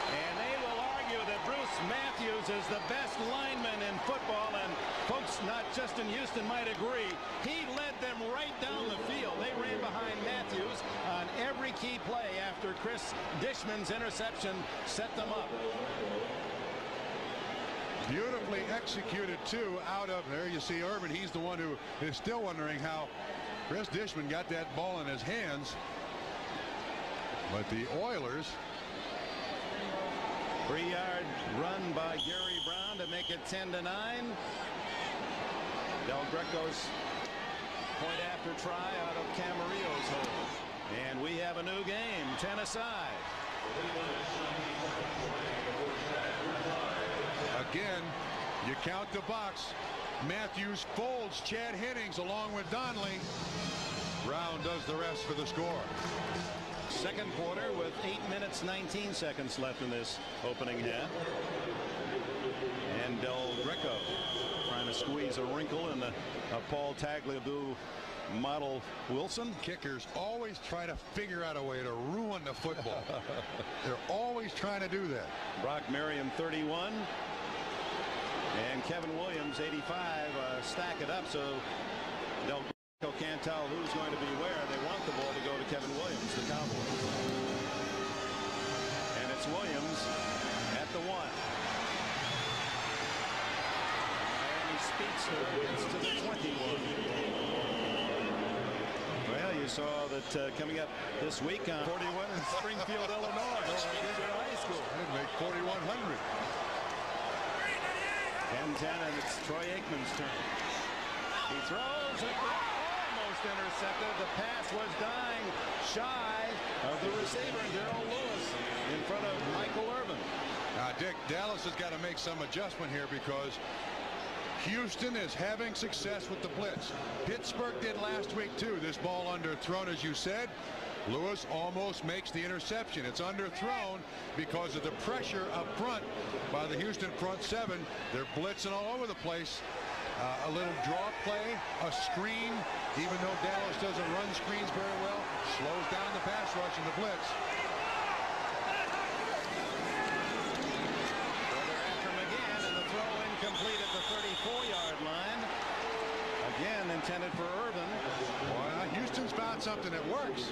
And they will argue that Bruce Matthews is the best lineman in football, and folks not just in Houston might agree. He led them right down the field. They ran behind Matthews on every key play after Chris Dishman's interception set them up. Beautifully executed too out of there. You see Urban. He's the one who is still wondering how Chris Dishman got that ball in his hands. But the Oilers. 3-yard run by Gary Brown to make it 10-9. Del Greco's point after try out of Camarillo's hole. And we have a new game, 10 aside. Again, you count the box. Matthews folds Chad Hennings along with Donnelly. Brown does the rest for the score. Second quarter with 8 minutes 19 seconds left in this opening half. And Del Greco trying to squeeze a wrinkle in the Paul Tagliabue model Wilson. Kickers always try to figure out a way to ruin the football. They're always trying to do that. Brock Merriam 31 and Kevin Williams 85 stack it up, so Del Greco can't tell who's going to be where. They want the ball to go to Kevin Williams, the Cowboys. And it's Williams at the 1. Miami speedster gets to the 21. Well, you saw that coming up this week on 41 in Springfield, Illinois. High school. I didn't make 4,100. 10-10, and it's Troy Aikman's turn. He throws it, almost intercepted. The pass was dying shy of the receiver, Darrell Lewis, in front of Michael Irvin. Now, Dick, Dallas has got to make some adjustment here because Houston is having success with the blitz. Pittsburgh did last week too. This ball underthrown, as you said. Lewis almost makes the interception. It's underthrown because of the pressure up front by the Houston front 7. They're blitzing all over the place. A little draw play, a screen, even though Dallas doesn't run screens very well, slows down the pass rush in the blitz. They're after him again, and the throw incomplete at the 34-yard line. Again intended for Irvin. Well, Houston's found something that works.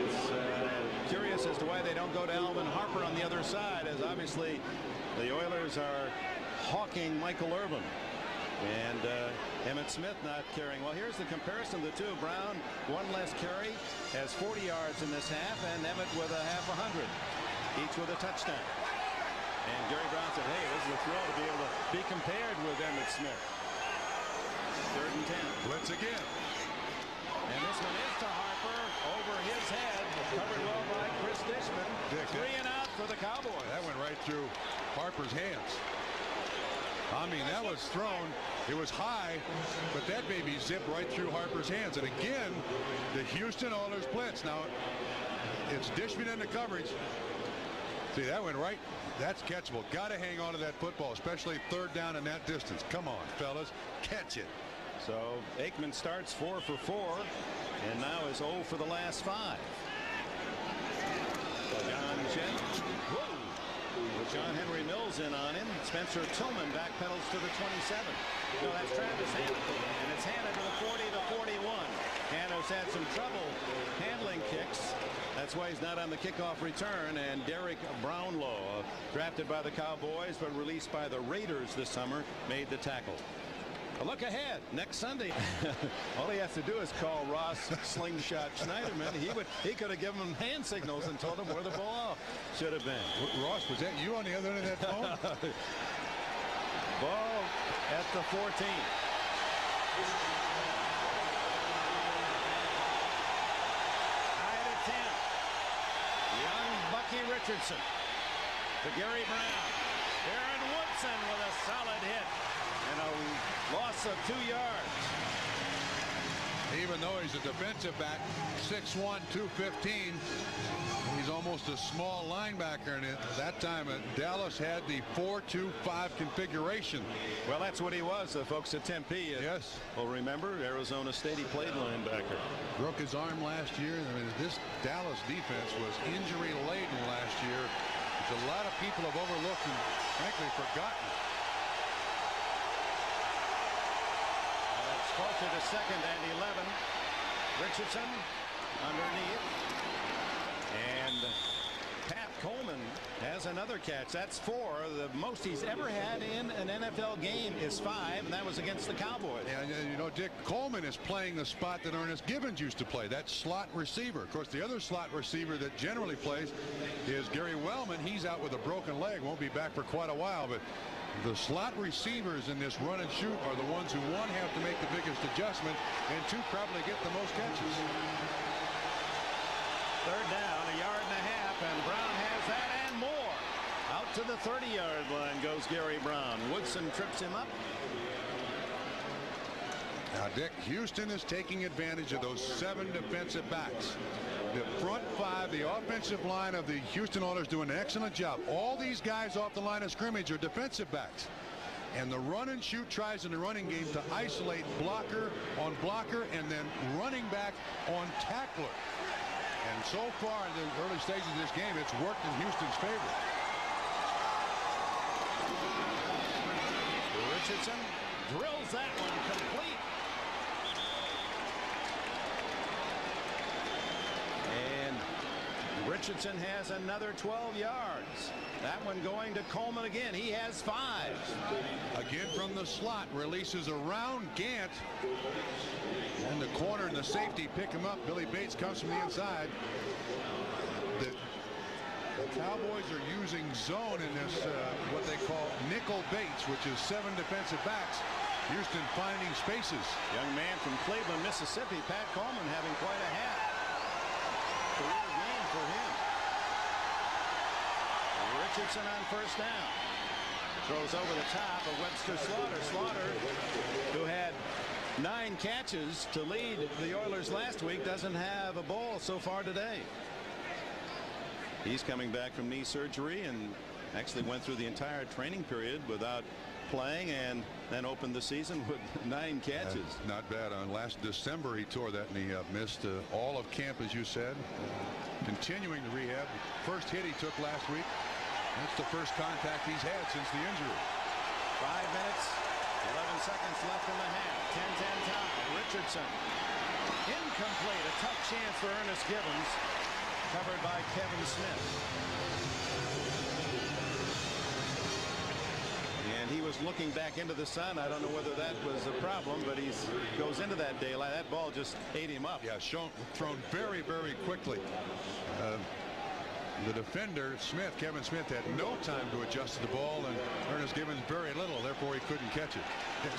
It's curious as to why they don't go to Alvin Harper on the other side, as obviously the Oilers are hawking Michael Irvin. And Emmitt Smith not carrying. Well, here's the comparison of the two. Brown, 1 less carry, has 40 yards in this half, and Emmitt with a half 100, each with a touchdown. And Gary Brown said, hey, this is a thrill to be able to be compared with Emmitt Smith. 3rd and 10. Blitz again. And this one is to Harper over his head. Covered well by Chris Dishman. 3 and out for the Cowboys. That went right through Harper's hands. I mean, that was thrown. It was high, but that baby zipped right through Harper's hands. And again, the Houston Oilers blitz. Now, it's Dishman in the coverage. See, that went right. That's catchable. Got to hang on to that football, especially 3rd down in that distance. Come on, fellas. Catch it. So Aikman starts 4 for 4 and now is 0 for the last 5. John Henry Mills in on him. Spencer Tillman backpedals to the 27. No, that's Travis Hannah. And it's Hannah to the 40, the 41. Hannah's had some trouble handling kicks. That's why he's not on the kickoff return. And Derek Brownlow, drafted by the Cowboys but released by the Raiders this summer, made the tackle. A look ahead next Sunday. All he has to do is call Ross Slingshot Schneiderman. He could have given him hand signals and told him where the ball should have been. Ross, was that you on the other end of that phone? Ball at the 14. Tied at 10. Young Bucky Richardson to Gary Brown. Aaron Woodson with a solid hit and a loss of 2 yards. Even though he's a defensive back, 6'1", 215, he's almost a small linebacker. And at that time, Dallas had the 4-2-5 configuration. Well, that's what he was, the folks at Tempe. Yes. Well, remember, Arizona State, he played linebacker. Broke his arm last year. I mean, this Dallas defense was injury-laden last year, which a lot of people have overlooked and, frankly, forgotten. Closer to 2nd and 11. Richardson underneath. And Pat Coleman has another catch. That's 4. The most he's ever had in an NFL game is 5, and that was against the Cowboys. Yeah, you know, Dick, Coleman is playing the spot that Ernest Gibbons used to play, that slot receiver. Of course, the other slot receiver that generally plays is Gary Wellman. He's out with a broken leg, won't be back for quite a while, but the slot receivers in this run and shoot are the ones who, one, have to make the biggest adjustment, and two, probably get the most catches. 3rd down, 1.5 yards, and Brown has that and more. Out to the 30-yard line goes Gary Brown. Woodson trips him up. Now, Dick, Houston is taking advantage of those 7 defensive backs. The front 5, the offensive line of the Houston Oilers do an excellent job. All these guys off the line of scrimmage are defensive backs. And the run and shoot tries in the running game to isolate blocker on blocker and then running back on tackler. And so far in the early stages of this game, it's worked in Houston's favor. Richardson drills that one complete. And Richardson has another 12 yards. That one going to Coleman again. He has 5. Again from the slot, releases around Gant. And the corner and the safety pick him up. Billy Bates comes from the inside. The Cowboys are using zone in this, what they call nickel Bates, which is 7 defensive backs. Houston finding spaces. Young man from Cleveland, Mississippi, Pat Coleman, having quite a hat. Career game for him. Richardson on 1st down. Throws over the top of Webster Slaughter. Slaughter, who had 9 catches to lead the Oilers last week, doesn't have a ball so far today. He's coming back from knee surgery and actually went through the entire training period without playing and then opened the season with 9 catches. Not bad. On last December he tore that knee up, missed all of camp, as you said, continuing the rehab. First hit he took last week. That's the first contact he's had since the injury. 5 minutes, 11 seconds left in the half. 10-10 tie. Richardson incomplete. A tough chance for Ernest Gibbons, covered by Kevin Smith. And he was looking back into the sun. I don't know whether that was a problem, but he goes into that daylight. That ball just ate him up. Yeah, thrown very, very quickly. The defender, Smith, Kevin Smith, had no time to adjust to the ball, and Ernest Gibbons very little, therefore he couldn't catch it.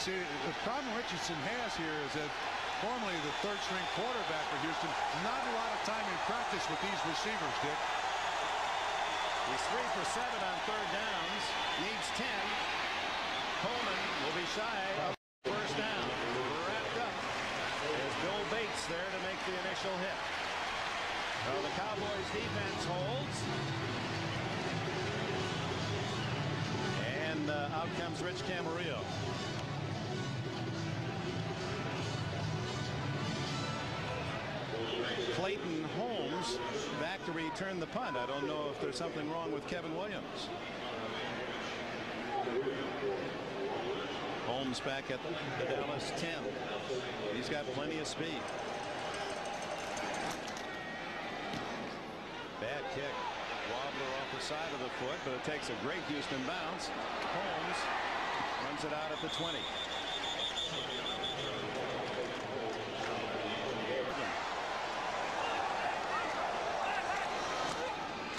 See, the problem Richardson has here is that formerly the 3rd-string quarterback for Houston, not a lot of time in practice with these receivers, Dick. He's 3 for 7 on 3rd downs, needs 10. Coleman will be shy of 1st down. Wrapped up. There's Bill Bates there to make the initial hit. Well, the Cowboys defense holds. And out comes Rich Camarillo. Clayton Holmes back to return the punt. I don't know if there's something wrong with Kevin Williams. Holmes back at the Dallas 10. He's got plenty of speed. Bad kick. Wobbler off the side of the foot, but it takes a great Houston bounce. Holmes runs it out at the 20.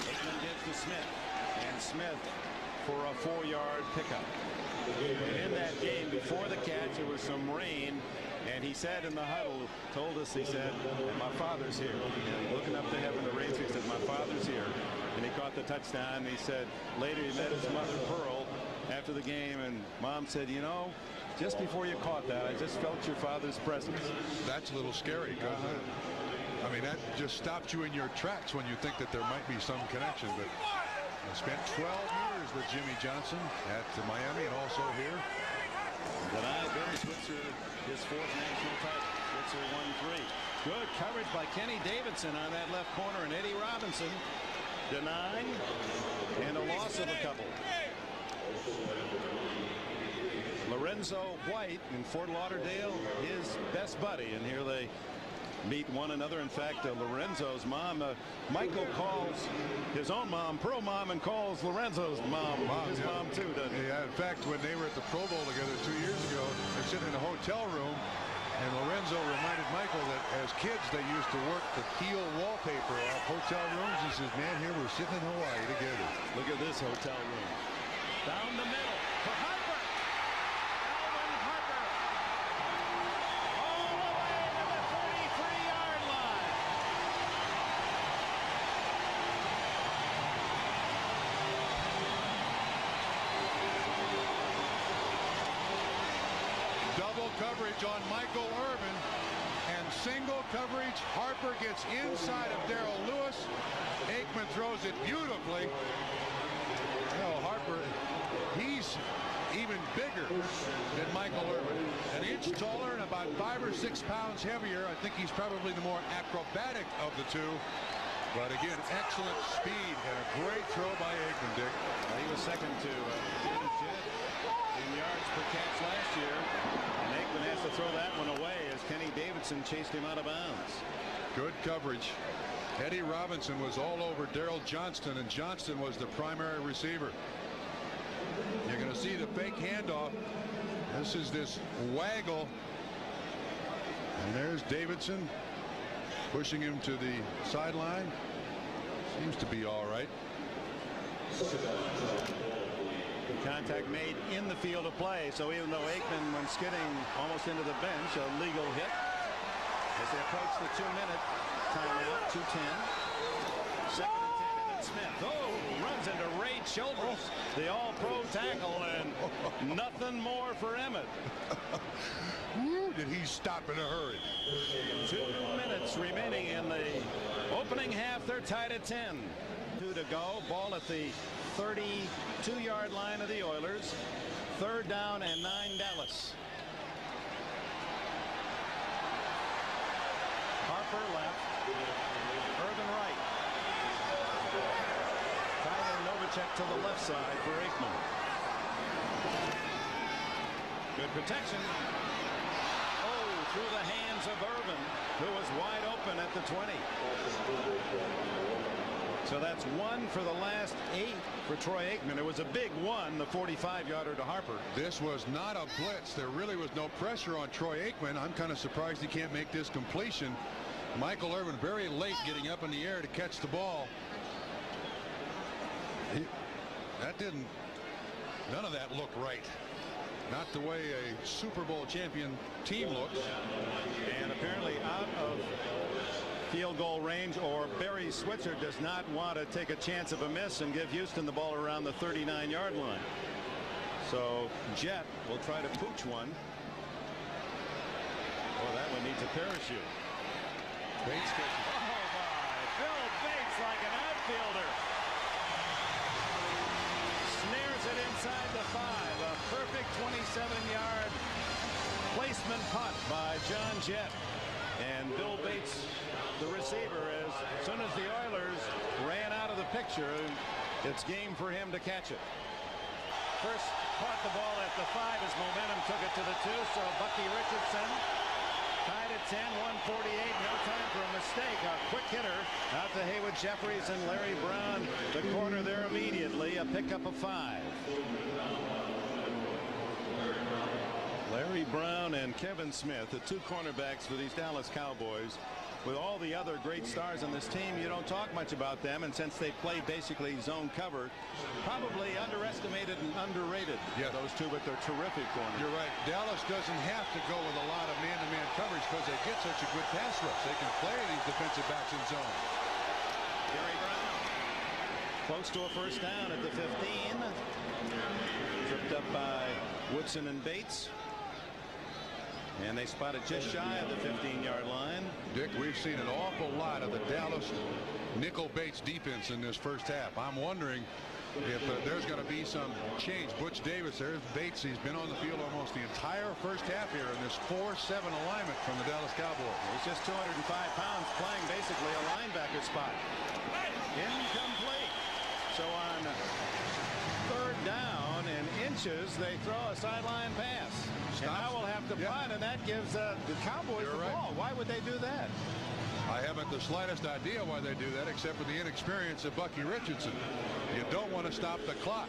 Aikman gives to Smith, and Smith for a 4-yard pickup. And in that game before the catch, there was some rain, and he said in the huddle, told us, he said, my father's here. And looking up to heaven, the rains, he said, my father's here. And he caught the touchdown. And he said later he met his mother Pearl after the game, and Mom said, you know, just before you caught that, I just felt your father's presence. That's a little scary. I mean, that just stops you in your tracks when you think that there might be some connection. But I spent 12 years with Jimmy Johnson at Miami and also here. Denied Barry Switzer his 4th national title. Switzer won 3. Good coverage by Kenny Davidson on that left corner, and Eddie Robinson denied, and a loss of a couple. Lorenzo White in Fort Lauderdale, his best buddy, and here they meet one another. In fact, Lorenzo's mom, Michael, calls his own mom Pearl Mom, and calls Lorenzo's mom his mom too, doesn't he? Yeah, in fact, when they were at the Pro Bowl together 2 years ago, they're sitting in a hotel room, and Lorenzo reminded Michael that as kids they used to work to peel wallpaper off hotel rooms. He says, man, here we're sitting in Hawaii together. Look at this hotel room. Down the middle for Harper. Alvin Harper. All the way to the 33-yard line. Double coverage on Michael Irvin, and single coverage. Harper gets inside of Darrell Lewis. Aikman throws it beautifully. Oh, Harper, he's even bigger than Michael Irvin. An inch taller and about 5 or 6 pounds heavier. I think he's probably the more acrobatic of the two. But again, excellent speed and a great throw by Aikman, Dick. He was second to David Jett in yards per catch last year. And Aikman has to throw that one away as Kenny Davidson chased him out of bounds. Good coverage. Eddie Robinson was all over Darrell Johnston, and Johnston was the primary receiver. You're going to see the fake handoff. This is this waggle. And there's Davidson pushing him to the sideline. Seems to be all right. Contact made in the field of play. So even though Aikman, when skidding almost into the bench, a legal hit as they approach the 2-minute timeout. 2:10. Second and 10, and Smith. Oh, runs into Ray Childress, the all-pro tackle, and nothing more for Emmett. Woo, did he stop in a hurry? 2 minutes remaining in the opening half. They're tied at 10. 2 to go. Ball at the 32-yard line of the Oilers. 3rd down and 9, Dallas. Harper left. Irvin right. Tyler Novacek to the left side for Aikman. Good protection. Oh, through the hands of Irvin, who was wide open at the 20. So that's 1 for the last 8 for Troy Aikman. It was a big one, the 45-yarder to Harper. This was not a blitz. There really was no pressure on Troy Aikman. I'm kind of surprised he can't make this completion. Michael Irvin very late getting up in the air to catch the ball. None of that looked right. Not the way a Super Bowl champion team looks. And apparently out of field goal range, or Barry Switzer does not want to take a chance of a miss and give Houston the ball around the 39-yard line. So Jett will try to pooch one. Oh, that one needs a parachute. Bates catches. Oh my, Bill Bates like an outfielder. Snares it inside the 5. A perfect 27-yard placement punt by John Jett. And Bill Bates, the receiver, as soon as the Oilers ran out of the picture, it's game for him to catch it. First caught the ball at the 5 as momentum took it to the 2. So Bucky Richardson tied at 10, 148. No time for a mistake. A quick hitter out to Haywood Jeffries and Larry Brown. The corner there immediately. A pickup of 5. Larry Brown and Kevin Smith, the two cornerbacks for these Dallas Cowboys. With all the other great stars on this team, you don't talk much about them, and since they play basically zone cover, probably underestimated and underrated. Yeah, those two, but they're terrific corners. You're right. Dallas doesn't have to go with a lot of man-to-man coverage because they get such a good pass rush. They can play these defensive backs in zone. Gary Brown close to a first down at the 15. Tripped up by Woodson and Bates. And they spotted just shy of the 15-yard line. Dick, we've seen an awful lot of the Dallas nickel Bates defense in this first half. I'm wondering if there's going to be some change. Butch Davis, there's Bates. He's been on the field almost the entire first half here in this 4-7 alignment from the Dallas Cowboys. He's just 205 pounds, playing basically a linebacker spot. Incomplete. So on third down and inches, they throw a sideline pass. And now we'll have to punt, and that gives the Cowboys the ball. Why would they do that? I haven't the slightest idea why they do that, except for the inexperience of Bucky Richardson. You don't want to stop the clock.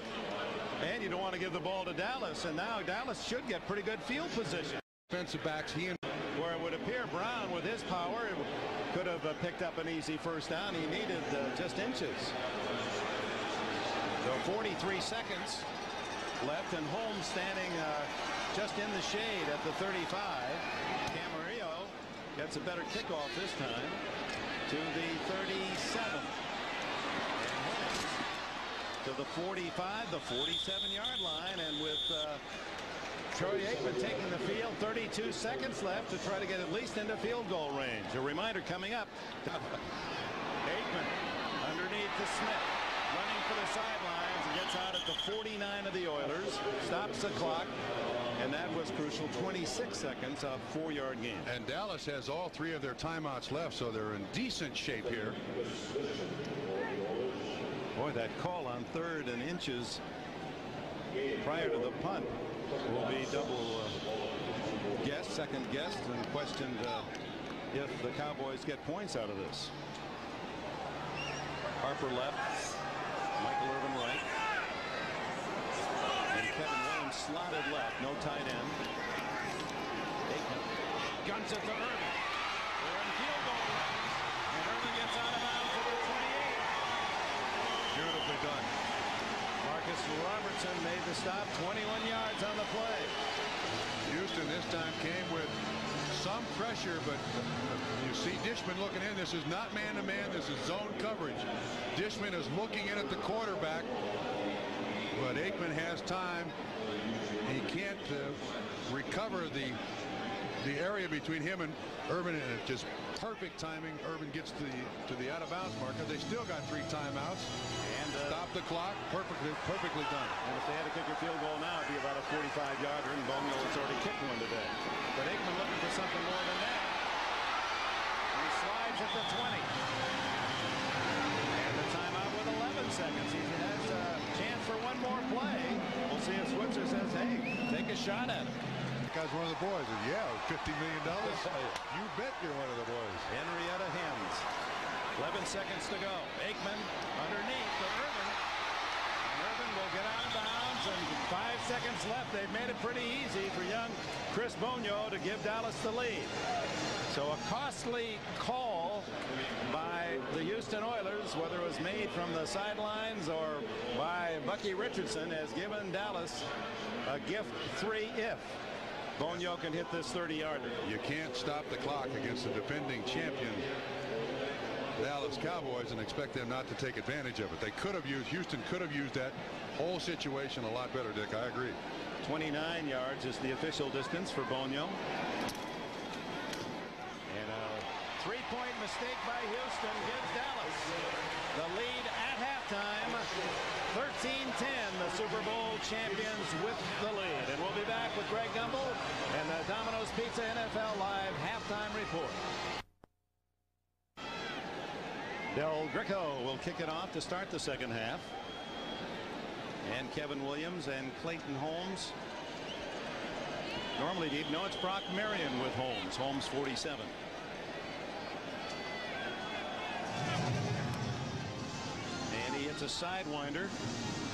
And you don't want to give the ball to Dallas, and now Dallas should get pretty good field position. Defensive backs, where it would appear Brown, with his power, could have picked up an easy first down. He needed just inches. So 43 seconds left, and Holmes standing just in the shade at the 35. Camarillo gets a better kickoff this time to the 37. And Holmes to the 45, the 47-yard line, and with Troy Aikman taking the field, 32 seconds left to try to get at least into field goal range. A reminder coming up. Aikman underneath to Smith, running for the sidelines, and gets out at the 49 of the Oilers, stops the clock, and that was crucial. 26 seconds, a 4-yard gain. And Dallas has all 3 of their timeouts left, so they're in decent shape here. Boy, that call on third and inches prior to the punt will be double guessed, second guessed, and questioned if the Cowboys get points out of this. Harper left, Michael Irvin right, and Kevin Williams slotted left, no tight end. Aikman guns it to Irvin. They're in field goal range, and Irvin gets out of bounds at the 28. Beautifully done. Marcus Robertson made the stop, 21 yards on the play. Houston this time came with some pressure, but you see Dishman looking in. This is not man-to-man. This is zone coverage. Dishman is looking in at the quarterback, but Aikman has time. He can't recover the area between him and Irvin, and it's just perfect timing. Irvin gets to the out-of-bounds marker. They still got 3 timeouts. And stop the clock. Perfectly done. And if they had to kick a field goal now, it'd be about a 45-yarder, and Bowman has already kicked one today. But Aikman looking for something more than that. He slides at the 20. And the timeout with 11 seconds. He has a chance for one more play. We'll see if Switzer says, hey, take a shot at it. That guy's one of the boys. Yeah, $50 million. You bet you're one of the boys. Henrietta Hens. 11 seconds to go. Aikman underneath to Irvin. And Irvin will get out of bounds, and 5 seconds left. They've made it pretty easy for young Chris Bonio to give Dallas the lead. So a costly call by the Houston Oilers, whether it was made from the sidelines or by Bucky Richardson, has given Dallas a gift 3 if Bonio can hit this 30-yarder. You can't stop the clock against the defending champion Dallas Cowboys and expect them not to take advantage of it. They could have used, Houston could have used that whole situation a lot better, Dick. I agree. 29 yards is the official distance for Bonio. And a 3-point mistake by Houston gives Dallas the lead at halftime. 13-10, the Super Bowl champions with the lead. And we'll be back with Greg Gumbel and the Domino's Pizza NFL Live halftime report. Del Greco will kick it off to start the second half. And Kevin Williams and Clayton Holmes. Normally, you'd know it's Brock Marion with Holmes. Holmes 47. And he hits a sidewinder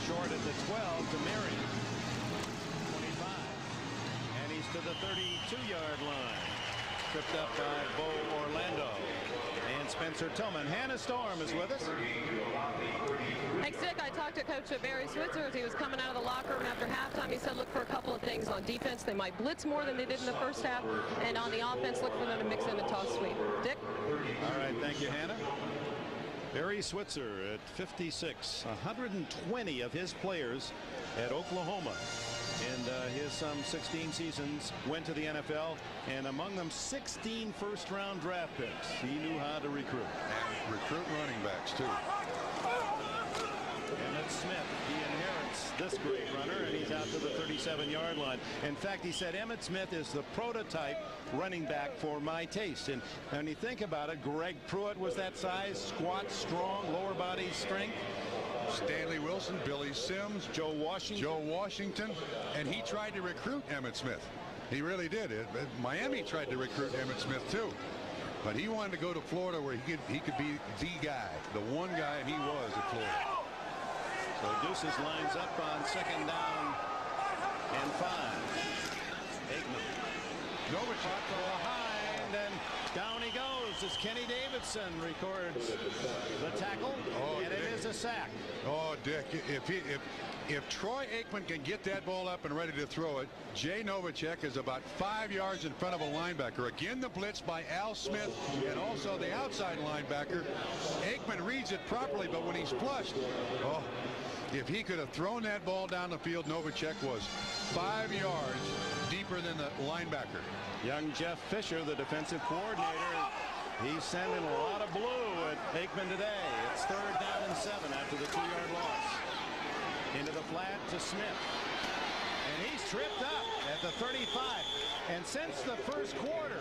short at the 12 to Marion. 25. And he's to the 32-yard line. Tripped up by Bo Orlando. And Spencer Tillman. Hannah Storm is with us. Thanks, Dick. I talked to Coach Barry Switzer as he was coming out of the locker room after halftime. He said look for a couple of things. On defense, they might blitz more than they did in the first half. And on the offense, look for them to mix in the toss sweep. Dick? All right. Thank you, Hannah. Barry Switzer at 56. 120 of his players at Oklahoma in his 16 seasons went to the NFL, and among them 16 first-round draft picks. He knew how to recruit. And recruit running backs, too. Emmett Smith, he inherits this great runner, and he's out to the 37-yard line. In fact, he said Emmett Smith is the prototype running back for my taste. And when you think about it, Greg Pruitt was that size, squat, strong, lower body strength. Stanley Wilson, Billy Sims, Joe Washington, and he tried to recruit Emmett Smith. He really did. Miami tried to recruit Emmett Smith too, but he wanted to go to Florida where he could be the guy, the one guy he was at Florida. So Deuces lines up on 2nd down and 5. Aikman. Novacek behind, and down he goes as Kenny Davidson records the tackle, and it is a sack. Oh, Dick, if Troy Aikman can get that ball up and ready to throw it, Jay Novacek is about 5 yards in front of a linebacker. Again, the blitz by Al Smith and also the outside linebacker. Aikman reads it properly, but when he's flushed, oh, if he could have thrown that ball down the field, Novacek was 5 yards deeper than the linebacker. Young Jeff Fisher, the defensive coordinator, he's sending a lot of blue at Aikman today. It's 3rd down and 7 after the 2-yard loss. Into the flat to Smith. And he's tripped up at the 35. And since the first quarter,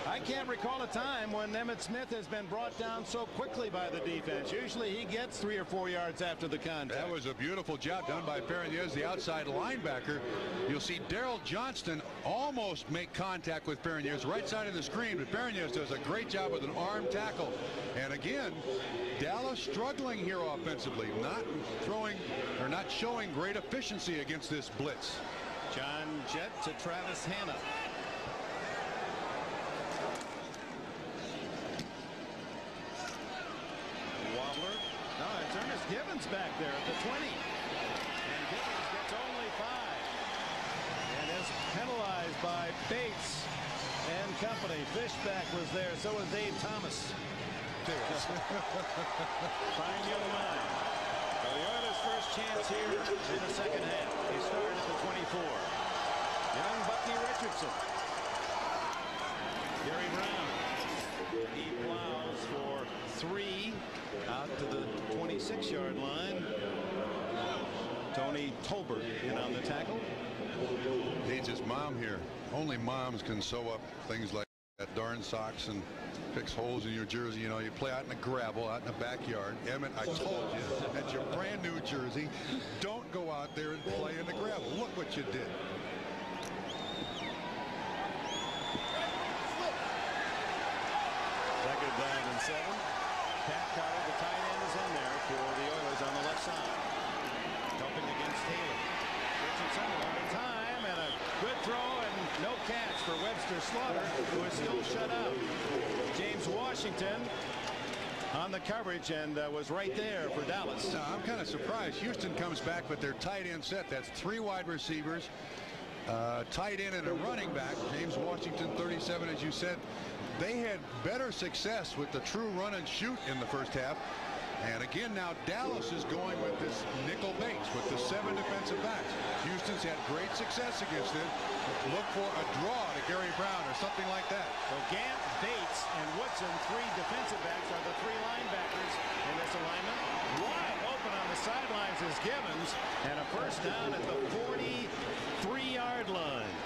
I can't recall a time when Emmitt Smith has been brought down so quickly by the defense. Usually he gets 3 or 4 yards after the contact. That was a beautiful job done by Perigez, the outside linebacker. You'll see Daryl Johnston almost make contact with Perigez right side of the screen, but Perigez does a great job with an arm tackle. And again, Dallas struggling here offensively, not throwing or not showing great efficiency against this blitz. John Jett to Travis Hannah. Wobbler. No, it's Ernest Gibbons back there at the 20. And Gibbons gets only 5. And is penalized by Bates and company. Fishback was there. So was Dave Thomas. Fine young mind. So the Oilers' first chance here in the second half. They started at the 24. Young Bucky Richardson. Gary Brown. He plows for 3 out to the 26-yard line. Tony Tolbert in on the tackle. Needs his mom here. Only moms can sew up things like that, darn socks and fix holes in your jersey. You know, you play out in the gravel, out in the backyard. Emmett, I told you, that's your brand new jersey. Don't go out there and play in the gravel. Look what you did. Second down and 7. Pat Carter, the tight end, is in there for the Oilers on the left side. Helping against Taylor. Richardson on time and a good throw and no catch for Webster Slaughter, who is still shut out. James Washington on the coverage and was right there for Dallas. Now, I'm kind of surprised. Houston comes back with their tight end set. That's 3 wide receivers, tight end and a running back. James Washington, 37, as you said. They had better success with the true run and shoot in the first half. And again, now Dallas is going with this nickel base with the 7 defensive backs. Houston's had great success against it. Look for a draw to Gary Brown or something like that. So Gant, Bates, and Woodson, 3 defensive backs, are the 3 linebackers in this alignment. Wide open on the sidelines is Gibbons, and a first down at the 43-yard line.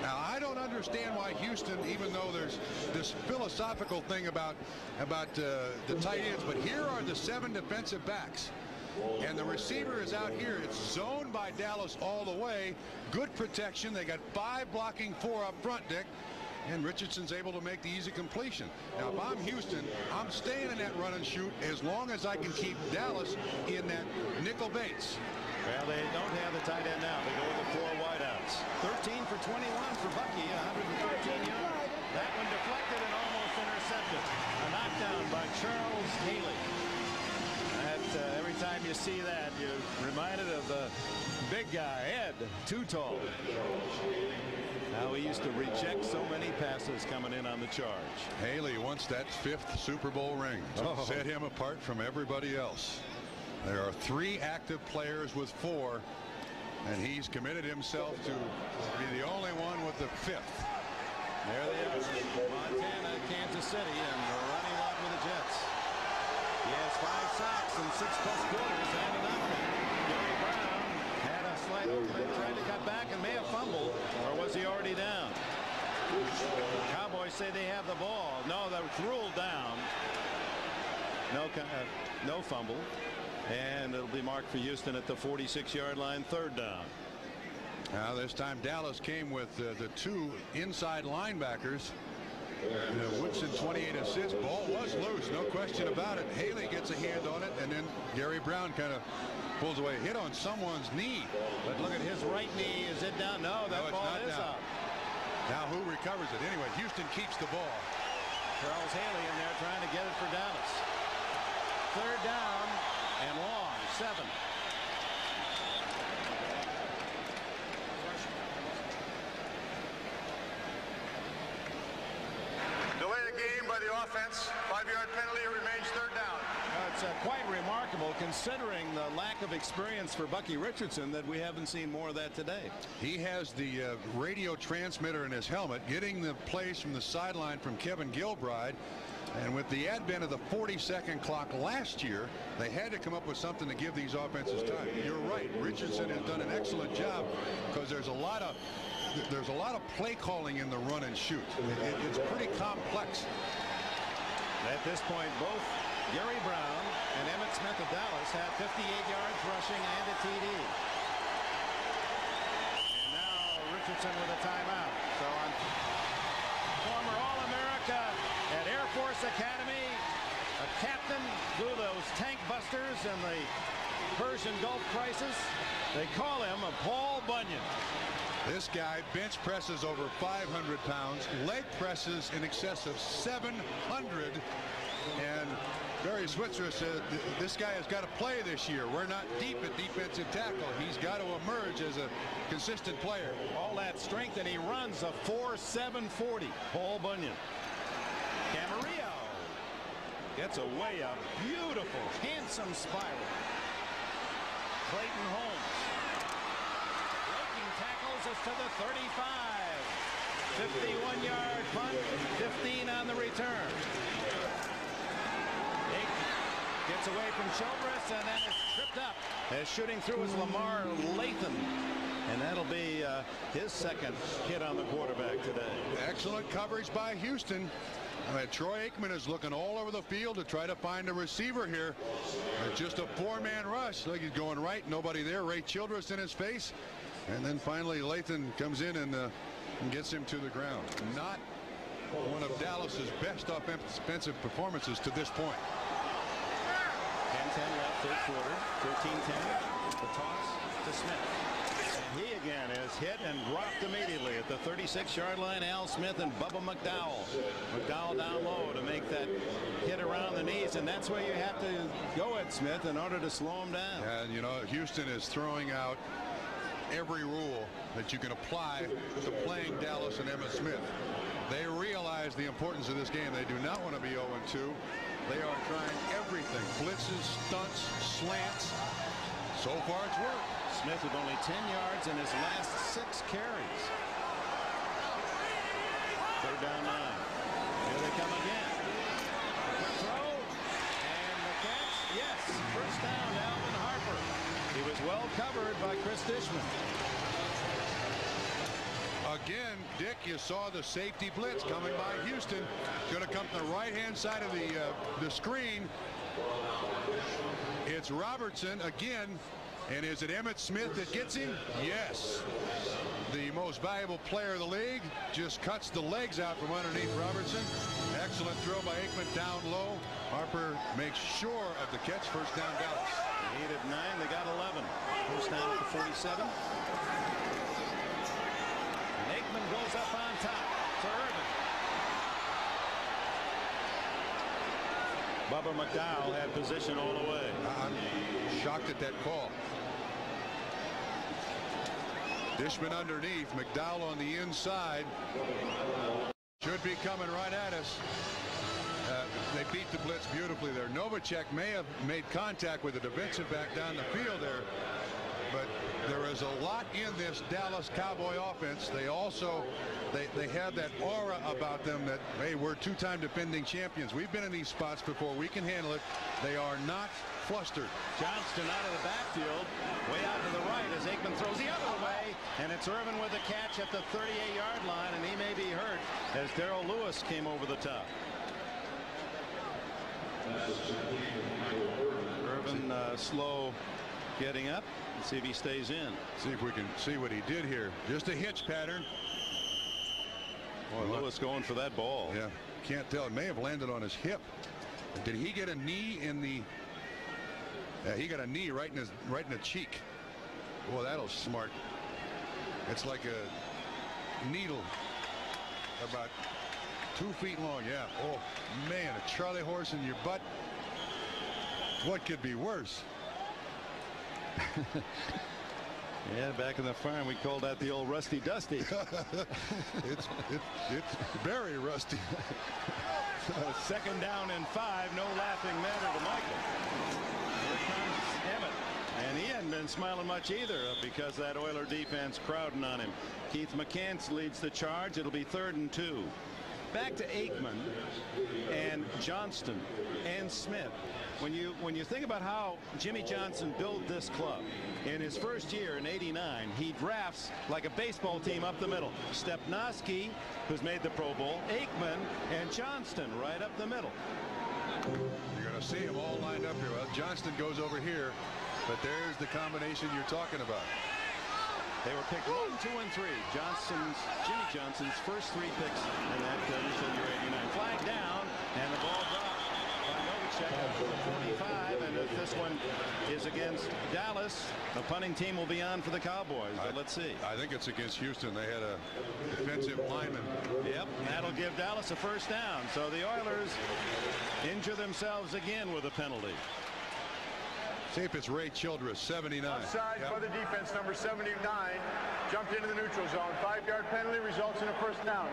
Now, I don't understand why Houston, even though there's this philosophical thing about the tight ends, but here are the 7 defensive backs. And the receiver is out here. It's zoned by Dallas all the way. Good protection. They got 5 blocking, 4 up front, Dick. And Richardson's able to make the easy completion. Now, if I'm Houston, I'm staying in that run and shoot as long as I can keep Dallas in that nickel base. Well, they don't have the tight end now. They go with the 4 wide out. yards. 13 for 21 for Bucky, 113 yards. That one deflected and almost intercepted. A knockdown by Charles Haley. Every time you see that, you're reminded of the big guy, Ed, too tall. How he used to reject so many passes coming in on the charge. Haley wants that 5th Super Bowl ring to set him apart from everybody else. There are 3 active players with 4, and he's committed himself to be the only one with the 5th. There they are, Montana, Kansas City, and running on with the Jets. He has 5 sacks and 6+ quarters and a knockdown. Gary Brown had a slight opening, tried to cut back and may have fumbled, or was he already down? Cowboys say they have the ball. No, that was ruled down. No fumble, and it'll be marked for Houston at the 46-yard line, 3rd down. Now this time Dallas came with the 2 inside linebackers. Woodson 28 assists. Ball was loose, no question about it. Haley gets a hand on it, and then Gary Brown kind of pulls away. Hit on someone's knee. But look at his right knee. Is it down? No, that ball is up. Now who recovers it? Anyway, Houston keeps the ball. Charles Haley in there trying to get it for Dallas. 3rd down and long. 7. Delay the game by the offense. 5-yard penalty. It remains 3rd down. It's quite remarkable considering the lack of experience for Bucky Richardson that we haven't seen more of that today. He has the radio transmitter in his helmet, getting the plays from the sideline from Kevin Gilbride. And with the advent of the 40-second clock last year, they had to come up with something to give these offenses time. You're right. Richardson has done an excellent job because there's a lot of play calling in the run and shoot. It's pretty complex. At this point, both Gary Brown and Emmitt Smith of Dallas had 58 yards rushing and a TD. And now Richardson with a timeout. So on former All-America at Air Force Academy, a captain, flew those tank busters in the Persian Gulf crisis. They call him a Paul Bunyan. This guy bench presses over 500 pounds, leg presses in excess of 700, and Barry Switzer said this guy has got to play this year. We're not deep at defensive tackle. He's got to emerge as a consistent player. All that strength, and he runs a 4.740. Paul Bunyan. Camarillo gets away a beautiful, handsome spiral. Clayton Holmes. Tackles us to the 35. 51-yard punt, 15 on the return. Aikman gets away from Childress and then is tripped up. As shooting through is Lamar Lathan. And that'll be his 2nd hit on the quarterback today. Excellent coverage by Houston. Troy Aikman is looking all over the field to try to find a receiver here. Just a 4-man rush. Look, he's going right, nobody there. Ray Childress in his face. And then finally Lathan comes in and gets him to the ground. Not one of Dallas's best offensive performances to this point. 10-10 left, 3rd quarter. 13-10. The toss to Smith. And he again is hit and dropped immediately at the 36-yard line. Al Smith and Bubba McDowell. McDowell down low to make that hit around the knees, and that's where you have to go at Smith in order to slow him down. And you know, Houston is throwing out every rule that you can apply to playing Dallas and Emmitt Smith. They realize the importance of this game. They do not want to be 0-2. They are trying everything. Blitzes, stunts, slants. So far it's worked. Smith with only 10 yards in his last 6 carries. 3rd down 9. Here they come again. Quick throw. And the catch. Yes. 1st down to Alvin Harper. He was well covered by Chris Dishman. Again, Dick, you saw the safety blitz coming by Houston. Going to come to the right-hand side of the screen. It's Robertson again. And is it Emmitt Smith that gets him? Yes. The most valuable player of the league just cuts the legs out from underneath Robertson. Excellent throw by Aikman down low. Harper makes sure of the catch. 1st down Dallas. They needed 9. They got 11. 1st down at the 47. up on top to Irvin. Bubba McDowell had position all the way. I'm shocked at that call. Dishman underneath, McDowell on the inside. Should be coming right at us. They beat the blitz beautifully there. Novacek may have made contact with the defensive back down the field there, but there is a lot in this Dallas Cowboy offense. They also they have that aura about them that, hey, we're two-time defending champions. We've been in these spots before. We can handle it. They are not flustered. Johnston out of the backfield, way out to the right as Aikman throws the other way, and it's Irvin with a catch at the 38-yard line, and he may be hurt as Darrell Lewis came over the top. Irvin slow getting up. Let's see if he stays in. See if we can see what he did here. Just a hitch pattern. Boy, Lewis going for that ball. Yeah, can't tell. It may have landed on his hip. Did he get a knee in the? Yeah, he got a knee right in the cheek. Well, that'll smart. It's like a needle about 2 feet long. Yeah. Oh man, a Charlie horse in your butt. What could be worse? Yeah, back in the farm we called that the old Rusty Dusty. it's very rusty. 2nd down and 5. No laughing matter to Michael. Here comes Emmett, and he hadn't been smiling much either because that Oiler defense crowding on him. Keith McCants leads the charge. It'll be 3rd and 2. Back to Aikman and Johnston and Smith. When you think about how Jimmy Johnson built this club in his first year in '89, he drafts like a baseball team up the middle. Stepnoski, who's made the Pro Bowl, Aikman, and Johnston right up the middle. You're going to see them all lined up here. Well, Johnston goes over here, but there's the combination you're talking about. They were picked 1, 2, and 3. Jimmy Johnson's first 3 picks in that initial year '89. Flag down, and the ball dropped by Novacek at the 45. And if this one is against Dallas, the punting team will be on for the Cowboys. But let's see. I think it's against Houston. They had a defensive lineman. Yep, that'll give Dallas a 1st down. So the Oilers injure themselves again with a penalty. See if it's Ray Childress, 79. Offside for the defense, number 79. Jumped into the neutral zone. 5-yard penalty results in a 1st down.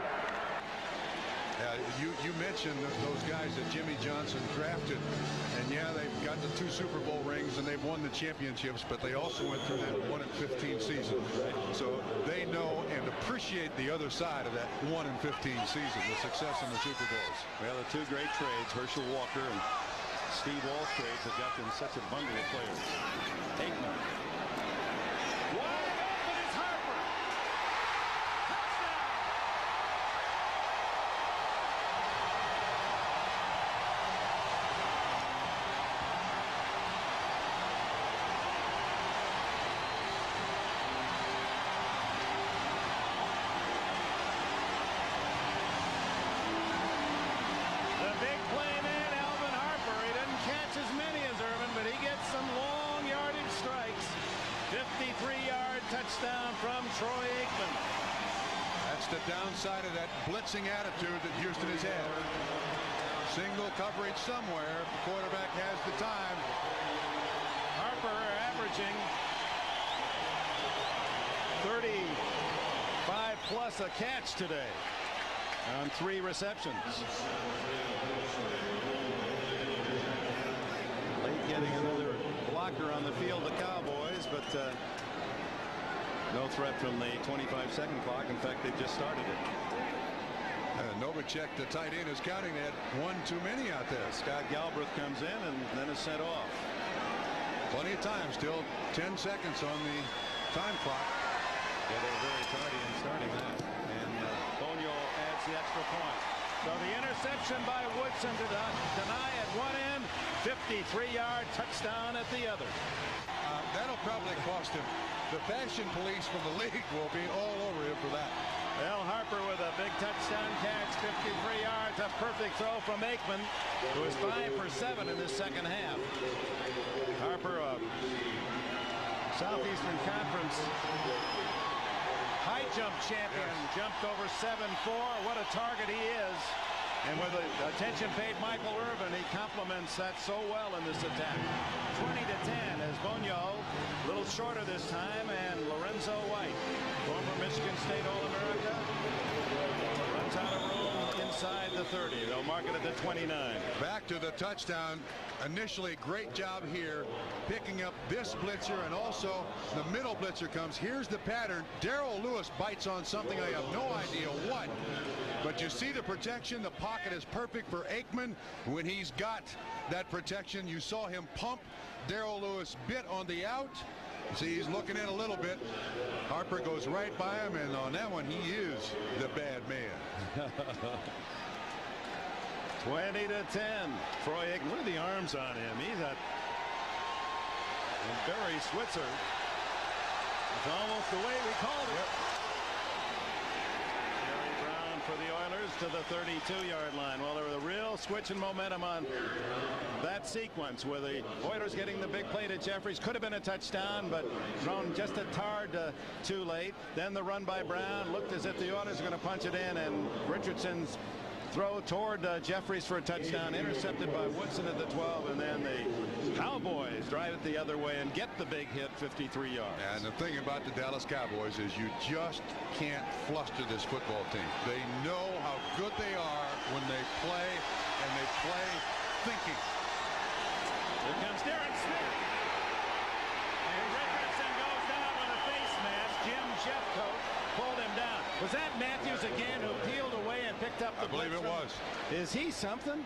You mentioned those guys that Jimmy Johnson drafted, and yeah, they've got the 2 Super Bowl rings and they've won the championships, but they also went through that 1-15 season. So they know and appreciate the other side of that 1-15 season, the success in the Super Bowls. Well, the 2 great trades, Herschel Walker and Steve Walsh trades, have got them such a bundle of players. Aikman. Wide open is Harper. Touchdown. The big play man, Alvin Harper. He doesn't catch as many as Irvin, but he gets some long yardage strikes. 53-yard touchdown from Troy Aikman. That's the downside of that blitzing attitude that Houston has had. Single coverage somewhere. The quarterback has the time. Harper averaging 35 plus a catch today on 3 receptions. Late getting another blocker on the field, the Cowboys, but no threat from the 25-second clock. In fact, they just started it. Novacek, the tight end, is counting that 1 too many out there. Scott Galbraith comes in and then is sent off. Plenty of time, still 10 seconds on the time clock. Yeah, they're very tardy in starting that. And Bonio adds the extra point. So the interception by Woodson to deny at one end, 53-yard touchdown at the other. That'll probably cost him. The fashion police from the league will be all over him for that. Al Harper with a big touchdown catch, 53 yards, a perfect throw from Aikman, who is 5 for 7 in this second half. Harper, Southeastern Conference height jump champion, jumped over 7'4". What a target he is. And with the attention paid Michael Irvin, he complements that so well in this attack. 20-10 as Bonio, a little shorter this time, and Lorenzo White, former Michigan State All-America, runs out of room inside the 30. They'll mark it at the 29. Back to the touchdown. Initially, great job here picking up this blitzer, and also the middle blitzer comes. Here's the pattern. Darrell Lewis bites on something. I have no idea what. But you see the protection. The pocket is perfect for Aikman when he's got that protection. You saw him pump. Darrell Lewis bit on the out. See, he's looking in a little bit. Harper goes right by him, and on that one, he is the bad man. 20-10. Troy Aikman. Look at the arms on him. He's a Barry Switzer. It's almost the way we called it. Gary Brown for the Oilers to the 32-yard line. Well, there was a real switch in momentum on that sequence where the Oilers getting the big play to Jeffries. Could have been a touchdown, but thrown just a tard too late. Then the run by Brown looked as if the Oilers are going to punch it in, and Richardson's throw toward Jeffries for a touchdown, intercepted by Woodson at the 12, and then the Cowboys drive it the other way and get the big hit, 53 yards. And the thing about the Dallas Cowboys is you just can't fluster this football team. They know how good they are when they play, and they play thinking. Here comes Darren Smith. And Richardson goes down with a face mask. Jim Jeffcoat pulled him down. Was that Matthews again who peeled away and picked up the blitzer? I believe it was. Is he something?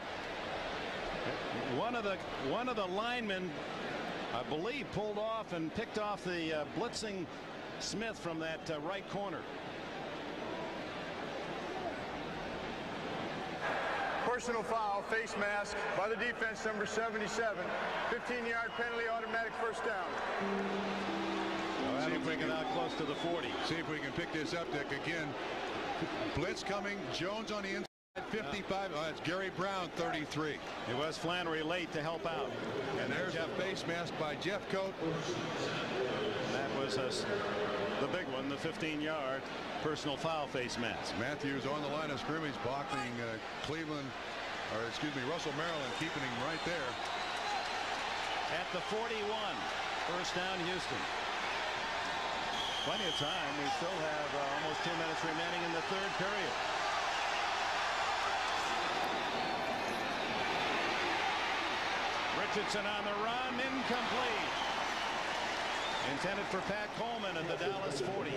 One of the linemen, I believe, pulled off and picked off the blitzing Smith from that right corner. Personal foul, face mask by the defense, number 77. 15-yard penalty, automatic first down. Well, that'll bring it out close to the 40. See if we can pick this up, Dick. Again, blitz coming. Jones on the inside, 55. Oh, that's Gary Brown, 33. It was Flannery late to help out. And there's a face mask by Jeffcoat. That was the big one, the 15-yard personal foul face mask. Matthews on the line of scrimmage blocking Cleveland, or excuse me, Russell Maryland, keeping him right there. At the 41, first down Houston. Plenty of time. We still have almost 2 minutes remaining in the third period. Richardson on the run, incomplete. Intended for Pat Coleman at the Dallas 40.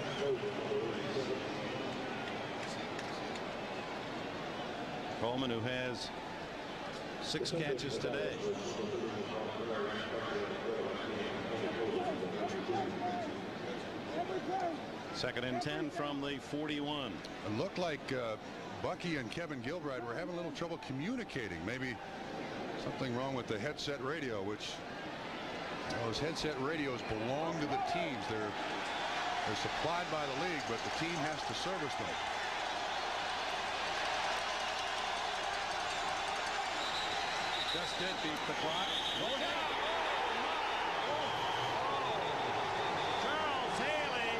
Coleman, who has 6 catches today. Second and 10 from the 41. It looked like Bucky and Kevin Gilbride were having a little trouble communicating. Maybe something wrong with the headset radio, which those headset radios belong to the teams. They're supplied by the league, but the team has to service them. Just did beat the clock. Charles Haley,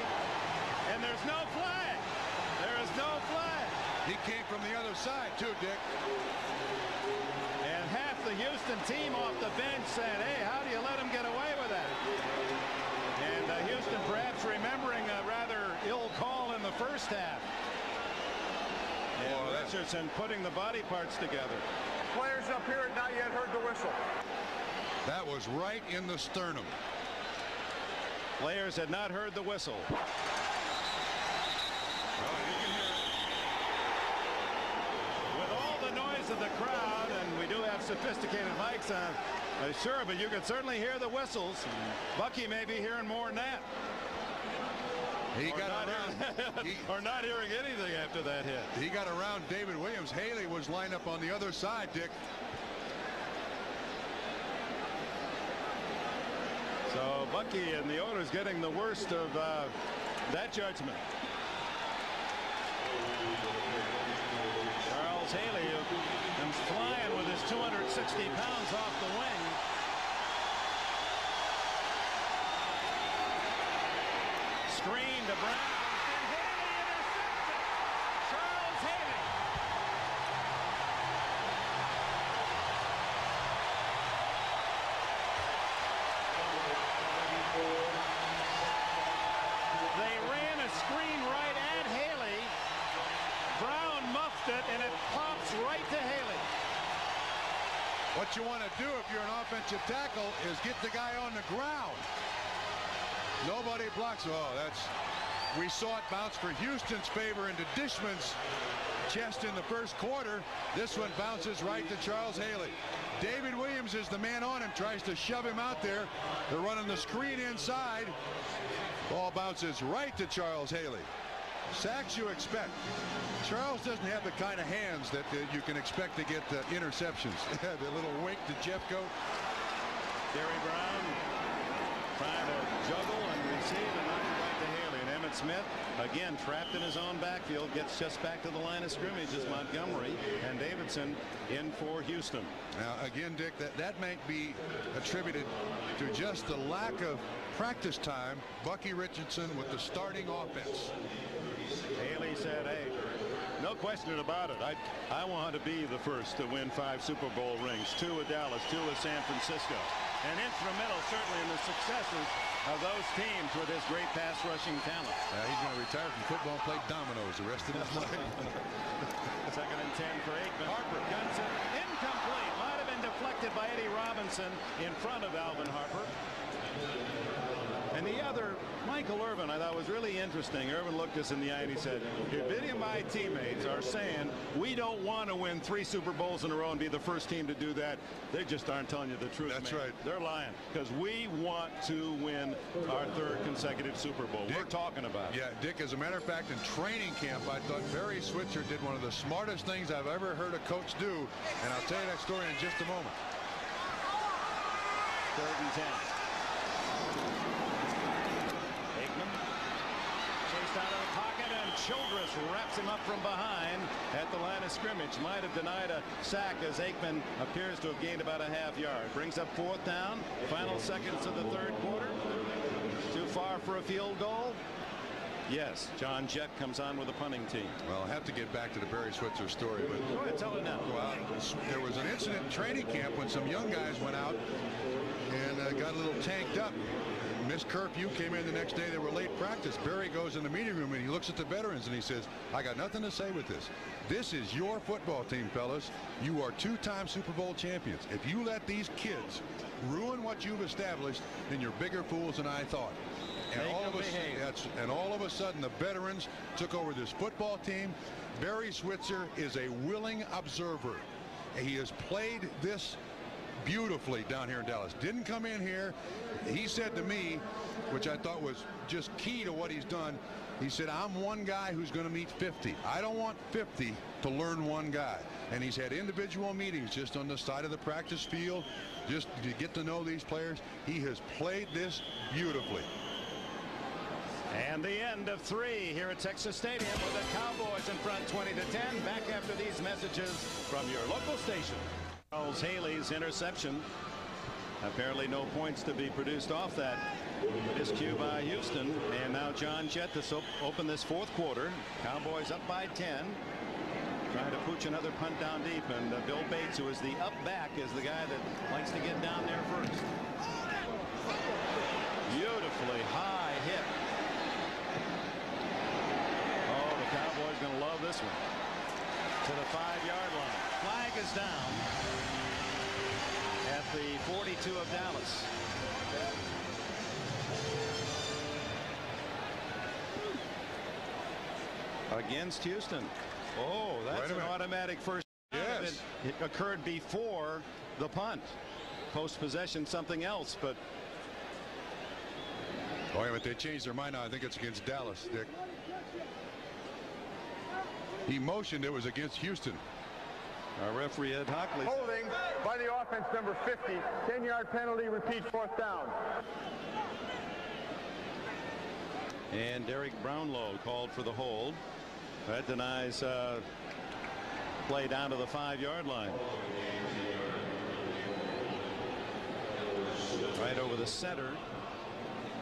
and there's no flag. There is no flag. He came from the other side too, Dick. And half the Houston team off the bench said, hey, how do you let him get away with that? And Houston perhaps remembering a rather ill call in the first half. And Richardson putting the body parts together. Players up here had not yet heard the whistle. That was right in the sternum. Players had not heard the whistle. Well, you can hear it. With all the noise of the crowd, and we do have sophisticated mics on, sure, but you could certainly hear the whistles. Bucky may be hearing more than that. He got around. Or not hearing anything after that hit. He got around David Williams. Haley was lined up on the other side, Dick. So Bucky and the Oilers getting the worst of that judgment. Charles Haley, who comes flying with his 260 pounds off the wing. Screen to Brown, and Haley muffed it, and it pops right to Haley. What you want to do if you're an offensive tackle is get the guy on the ground. Nobody blocks. Oh, we saw it bounce for Houston's favor into Dishman's chest in the first quarter. This one bounces right to Charles Haley. David Williams is the man on him, tries to shove him out there. They're running the screen inside. Ball bounces right to Charles Haley. Sacks you expect. Charles doesn't have the kind of hands that you can expect to get interceptions. The little wink to Jeffcoat. Gary Brown trying to juggle and receive and knock it right to Haley. And Emmitt Smith, again, trapped in his own backfield, gets just back to the line of scrimmage as Montgomery and Davidson in for Houston. Now, again, Dick, that might be attributed to just the lack of practice time. Bucky Richardson with the starting offense. Haley said, hey, no question about it. I want to be the first to win 5 Super Bowl rings. 2 with Dallas, 2 with San Francisco. And instrumental certainly in the successes of those teams with his great pass rushing talent. He's going to retire from football and play dominoes the rest of his life. 2nd and 10 for Aikman. Harper guns it. Incomplete. Might have been deflected by Eddie Robinson in front of Alvin Harper. And the other, Michael Irvin, I thought was really interesting. Irvin looked us in the eye and he said, if any of my teammates are saying we don't want to win 3 Super Bowls in a row and be the first team to do that, they just aren't telling you the truth. That's man. right. They're lying, because we want to win our 3rd consecutive Super Bowl. Dick, we're talking about it. Yeah, Dick, as a matter of fact, in training camp, I thought Barry Switzer did one of the smartest things I've ever heard a coach do, and I'll tell you that story in just a moment. 3rd and 10. Chased out of the pocket, and Childress wraps him up from behind at the line of scrimmage. Might have denied a sack as Aikman appears to have gained about a half yard. Brings up 4th down. Final seconds of the 3rd quarter. Too far for a field goal. Yes, John Jett comes on with the punting team. Well, I'll have to get back to the Barry Switzer story. But go ahead, tell it now. Well, there was an incident in training camp when some young guys went out and got a little tanked up. Miss curfew, came in the next day. They were late practice. Barry goes in the meeting room and he looks at the veterans and he says, I got nothing to say with this. This is your football team, fellas. You are 2-time Super Bowl champions. If you let these kids ruin what you've established, then you're bigger fools than I thought. And all of a sudden, the veterans took over this football team. Barry Switzer is a willing observer. He has played this beautifully down here in Dallas. Didn't come in here. He said to me, which I thought was just key to what he's done, he said, I'm one guy who's going to meet 50. I don't want 50 to learn one guy. And he's had individual meetings just on the side of the practice field, just to get to know these players. He has played this beautifully. And the end of 3 here at Texas Stadium with the Cowboys in front 20-10. Back after these messages from your local station. Charles Haley's interception. Apparently no points to be produced off that miscue by Houston. And now John Jett to open this 4th quarter. Cowboys up by 10. Trying to pooch another punt down deep. And Bill Bates, who is the up back, is the guy that likes to get down there first. Beautifully high hit. Oh, the Cowboys going to love this one. To the 5-yard line. Flag is down at the 42 of Dallas. Against Houston. Oh, that's an automatic first. Yes. It occurred before the punt. Post possession something else, but oh, yeah, but they changed their mind now. I think it's against Dallas, Dick. He motioned it was against Houston. Our referee Ed Hockley. Holding by the offense, number 50. 10-yard penalty, repeat, 4th down. And Derek Brownlow called for the hold. That denies play down to the 5-yard line. Right over the center.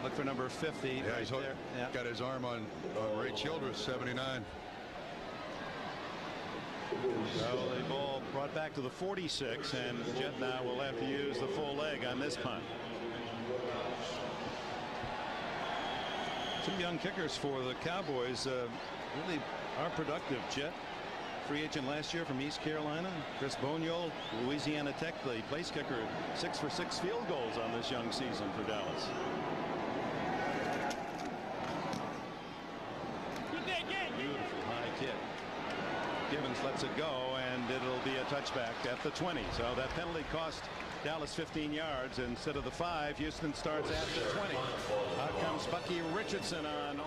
Look for number 50. Yeah, right he's there. Yeah. Got his arm on Ray Childress, 79. So the ball brought back to the 46, and Jett now will have to use the full leg on this punt. Some young kickers for the Cowboys really are productive. Jett free agent last year from East Carolina. Chris Boniol, Louisiana Tech, the place kicker, 6 for 6 field goals on this young season for Dallas. Beautiful high kick. Givens lets it go, and it'll be a touchback at the 20. So that penalty cost Dallas 15 yards instead of the 5. Houston starts at the 20. Out comes Bucky Richardson on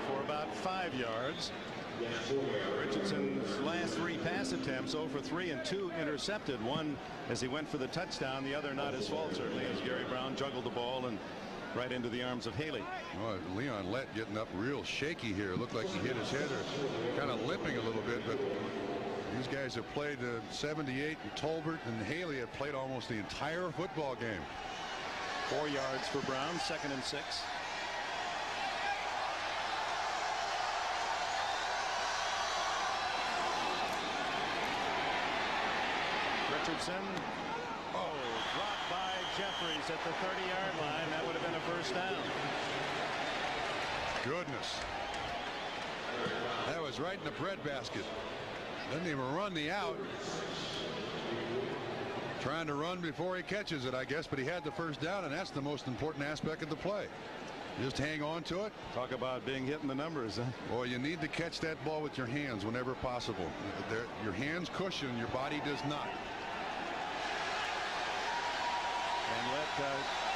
for about 5 yards. Richardson's last 3 pass attempts, 0 for 3 and 2 intercepted. One as he went for the touchdown, the other not his fault, certainly, as Gary Brown juggled the ball and right into the arms of Haley. Oh, Leon Lett getting up real shaky here. Looked like he hit his head or kind of limping a little bit, but these guys have played 78, and Tolbert and Haley have played almost the entire football game. 4 yards for Brown, 2nd and 6. Richardson. Oh, dropped by Jeffries at the 30-yard line. That would have been a first down. Goodness. That was right in the breadbasket. Doesn't even run the out. Trying to run before he catches it, I guess, but he had the first down, and that's the most important aspect of the play. Just hang on to it. Talk about being hit in the numbers, huh? Well, you need to catch that ball with your hands whenever possible. Your hands cushion, your body does not. And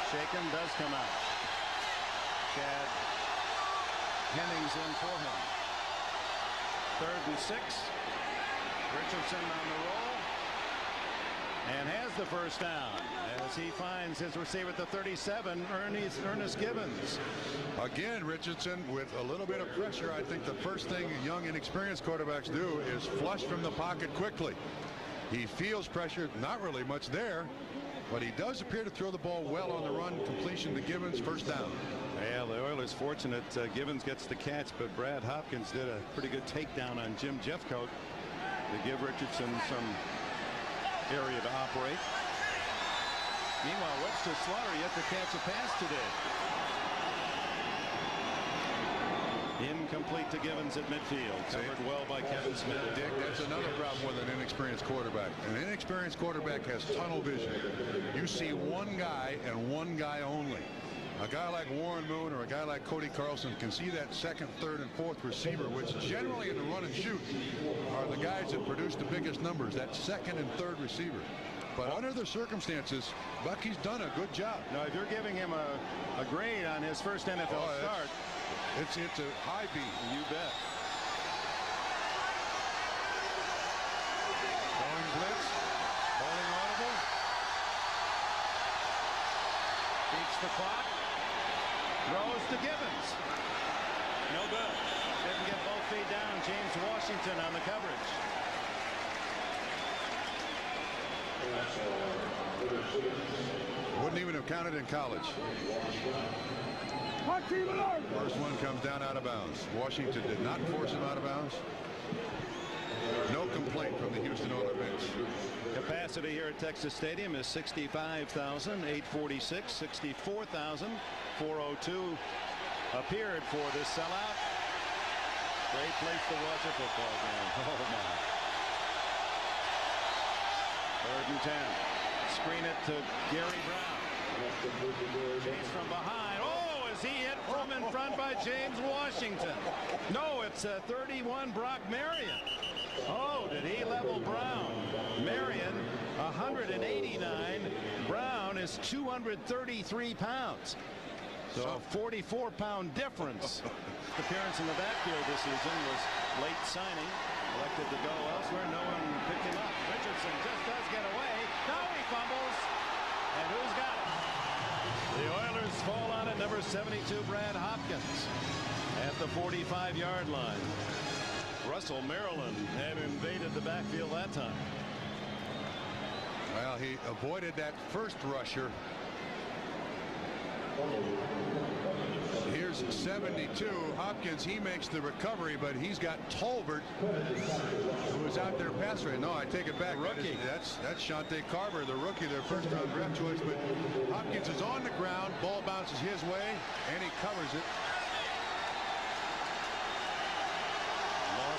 Shaken does come out. Chad Hennings in for him. 3rd and 6. Richardson on the roll and has the first down as he finds his receiver at the 37, Ernest Givens. Again, Richardson with a little bit of pressure. I think the first thing young inexperienced quarterbacks do is flush from the pocket quickly. He feels pressure, not really much there, but he does appear to throw the ball well on the run. Completion to Givens, first down. Yeah, the Oilers fortunate Givens gets the catch, but Brad Hopkins did a pretty good takedown on Jim Jeffcoat to give Richardson some area to operate. Meanwhile, Webster Slaughter yet to catch a pass today. Incomplete to Givens at midfield. Covered well by Kevin Smith. Dick, that's another problem with an inexperienced quarterback. An inexperienced quarterback has tunnel vision. You see one guy and one guy only. A guy like Warren Moon or a guy like Cody Carlson can see that 2nd, 3rd, and 4th receiver, which generally in the run and shoot are the guys that produce the biggest numbers, that 2nd and 3rd receiver. But under the circumstances, Bucky's done a good job. Now, if you're giving him a grade on his first NFL start, it's a high B. You bet. Going blitz, holding audible. Beats the clock. Throws to Givens. No good. Didn't get both feet down. James Washington on the coverage. Wouldn't even have counted in college. First one comes down out of bounds. Washington did not force him out of bounds. No complaint from the Houston Oilers bench. Capacity here at Texas Stadium is 65,846. 64,402 appeared for this sellout. Great place to watch a football game. Oh my. 3rd and 10. Screen it to Gary Brown. Chase from behind. Oh, is he hit from in front by James Washington? No, it's 31 Brock Marion. Oh, did he level Brown? Marion 189. Brown is 233 pounds. So a 44-pound difference. Appearance in the backfield this season was late signing. Elected to go elsewhere. No one picked him up. Richardson just does get away. Now he fumbles. And who's got it? The Oilers fall on it. Number 72, Brad Hopkins, at the 45-yard line. Russell Maryland had invaded the backfield that time. Well, he avoided that first rusher. Here's 72. Hopkins, he makes the recovery, but he's got Tolbert, who was out there pass rate. No, I take it back. Rookie. That's Shante Carver, the rookie, their first-round draft choice. But Hopkins is on the ground. Ball bounces his way, and he covers it.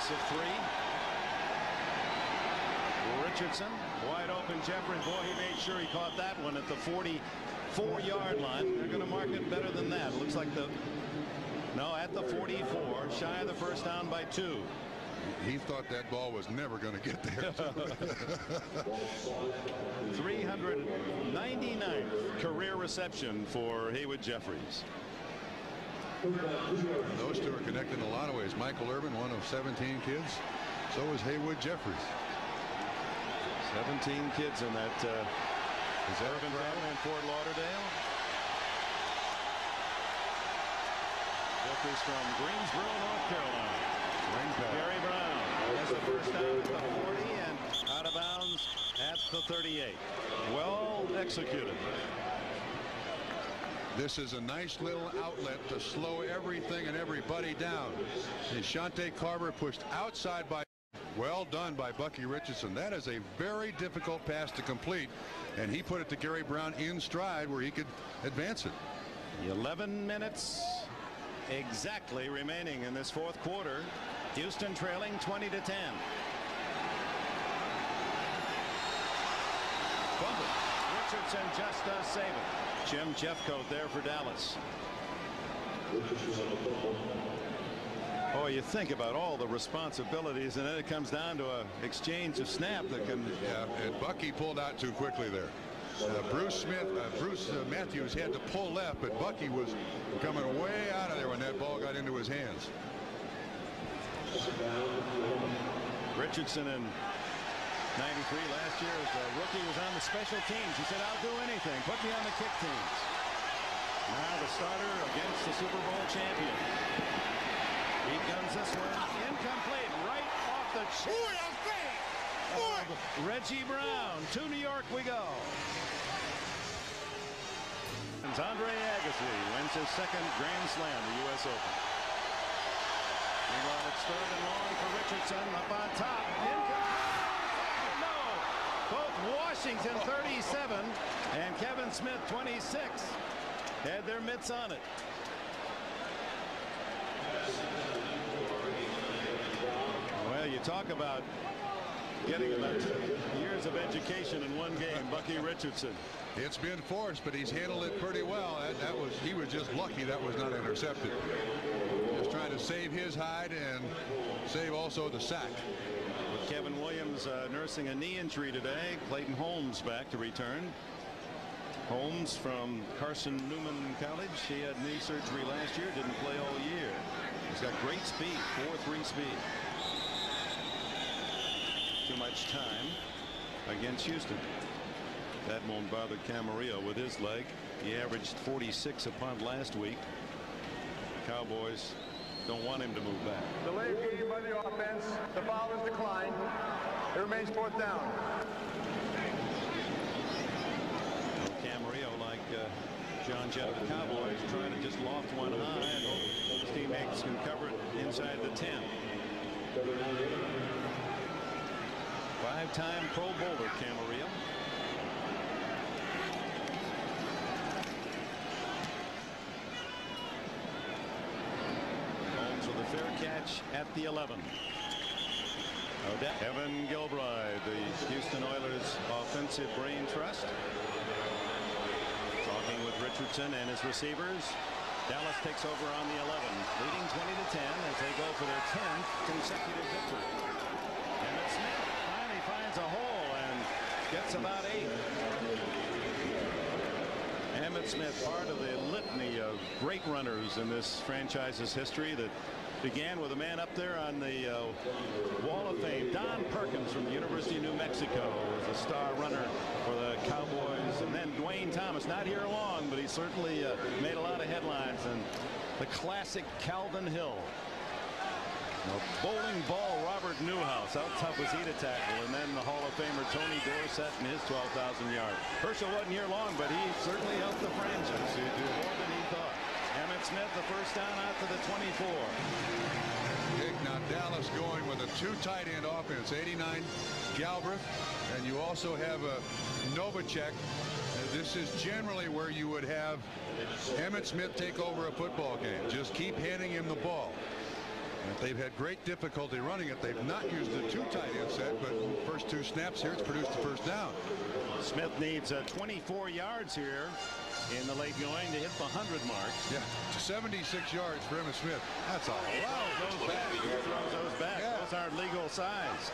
Dallas of 3. Richardson, wide open. Jeffries, boy, he made sure he caught that one at the 44-yard line. They're going to mark it better than that. Looks like at the 44, shy of the first down by 2. He thought that ball was never going to get there. 399th career reception for Haywood Jeffries. Those two are connected in a lot of ways. Michael Irvin, one of 17 kids. So is Haywood Jeffries. 17 kids in that Irvin family in Fort Lauderdale. Jeffries from Greensboro, North Carolina. Gary Brown has the first down at the 40 and out of bounds at the 38. Well executed. This is a nice little outlet to slow everything and everybody down. And Shante Carver pushed outside by. Well done by Bucky Richardson. That is a very difficult pass to complete, and he put it to Gary Brown in stride where he could advance it. 11 minutes exactly remaining in this fourth quarter. Houston trailing 20-10. Fumble. Richardson just does save it. Jim Jeffcoat there for Dallas. Oh, you think about all the responsibilities, and then it comes down to an exchange of snap that can. Yeah, and Bucky pulled out too quickly there. Bruce Matthews had to pull left, but Bucky was coming way out of there when that ball got into his hands. Richardson in 93 last year as a rookie was on the special teams. He said, "I'll do anything. Put me on the kick teams." Now the starter against the Super Bowl champion. He comes this one incomplete, right off the chin. Reggie Brown. To New York we go. Andre Agassi wins his second Grand Slam, the U.S. Open. Meanwhile, it's third and long for Richardson up on top. No. Both Washington 37 and Kevin Smith 26 had their mitts on it. Well, you talk about getting about 2 years of education in one game. Bucky Richardson. It's been forced, but he's handled it pretty well. He was just lucky that was not intercepted. Just trying to save his hide and save also the sack. With Kevin Williams nursing a knee injury today, Clayton Holmes back to return. Holmes from Carson Newman College. He had knee surgery last year, didn't play all year. He's got great speed, 4.3 speed. Too much time against Houston. That won't bother Camarillo with his leg. He averaged 46 a punt last week. Cowboys don't want him to move back. Delay of game by the offense. The foul is declined. It remains fourth down. Camarillo, like John Jett of the Cowboys, trying to just loft one high and hope his teammates can cover it inside the 10. Five-time Pro Bowler Camarillo. Holmes with a fair catch at the 11. Evan Gilbride, the Houston Oilers offensive brain trust, talking with Richardson and his receivers. Dallas takes over on the 11, leading 20-10 as they go for their 10th consecutive victory. Emmett Smith finally finds a hole and gets about 8. Emmett Smith, part of the litany of great runners in this franchise's history that began with a man up there on the Wall of Fame. Don Perkins from the University of New Mexico was a star runner for the Cowboys. And then Dwayne Thomas, not here long, but he certainly made a lot of headlines. And the classic Calvin Hill. A bowling ball Robert Newhouse. How tough was he to tackle? And then the Hall of Famer Tony Dorsett and his 12,000 yards. Herschel wasn't here long, but he certainly helped the franchise. He did more than he thought. Emmett Smith, the first down out to the 24. Now Dallas going with a 2 tight end offense. 89 Galbraith, and you also have a Novacek. This is generally where you would have Emmett Smith take over a football game. Just keep handing him the ball. If They've had great difficulty running it. They've not used the 2 tight end set, but first 2 snaps here, it's produced the first down. Smith needs 24 yards here in the late going to hit the 100 mark. Yeah, 76 yards for Emmitt Smith. That's a lot. Throws those back. Yeah. Those aren't legal size.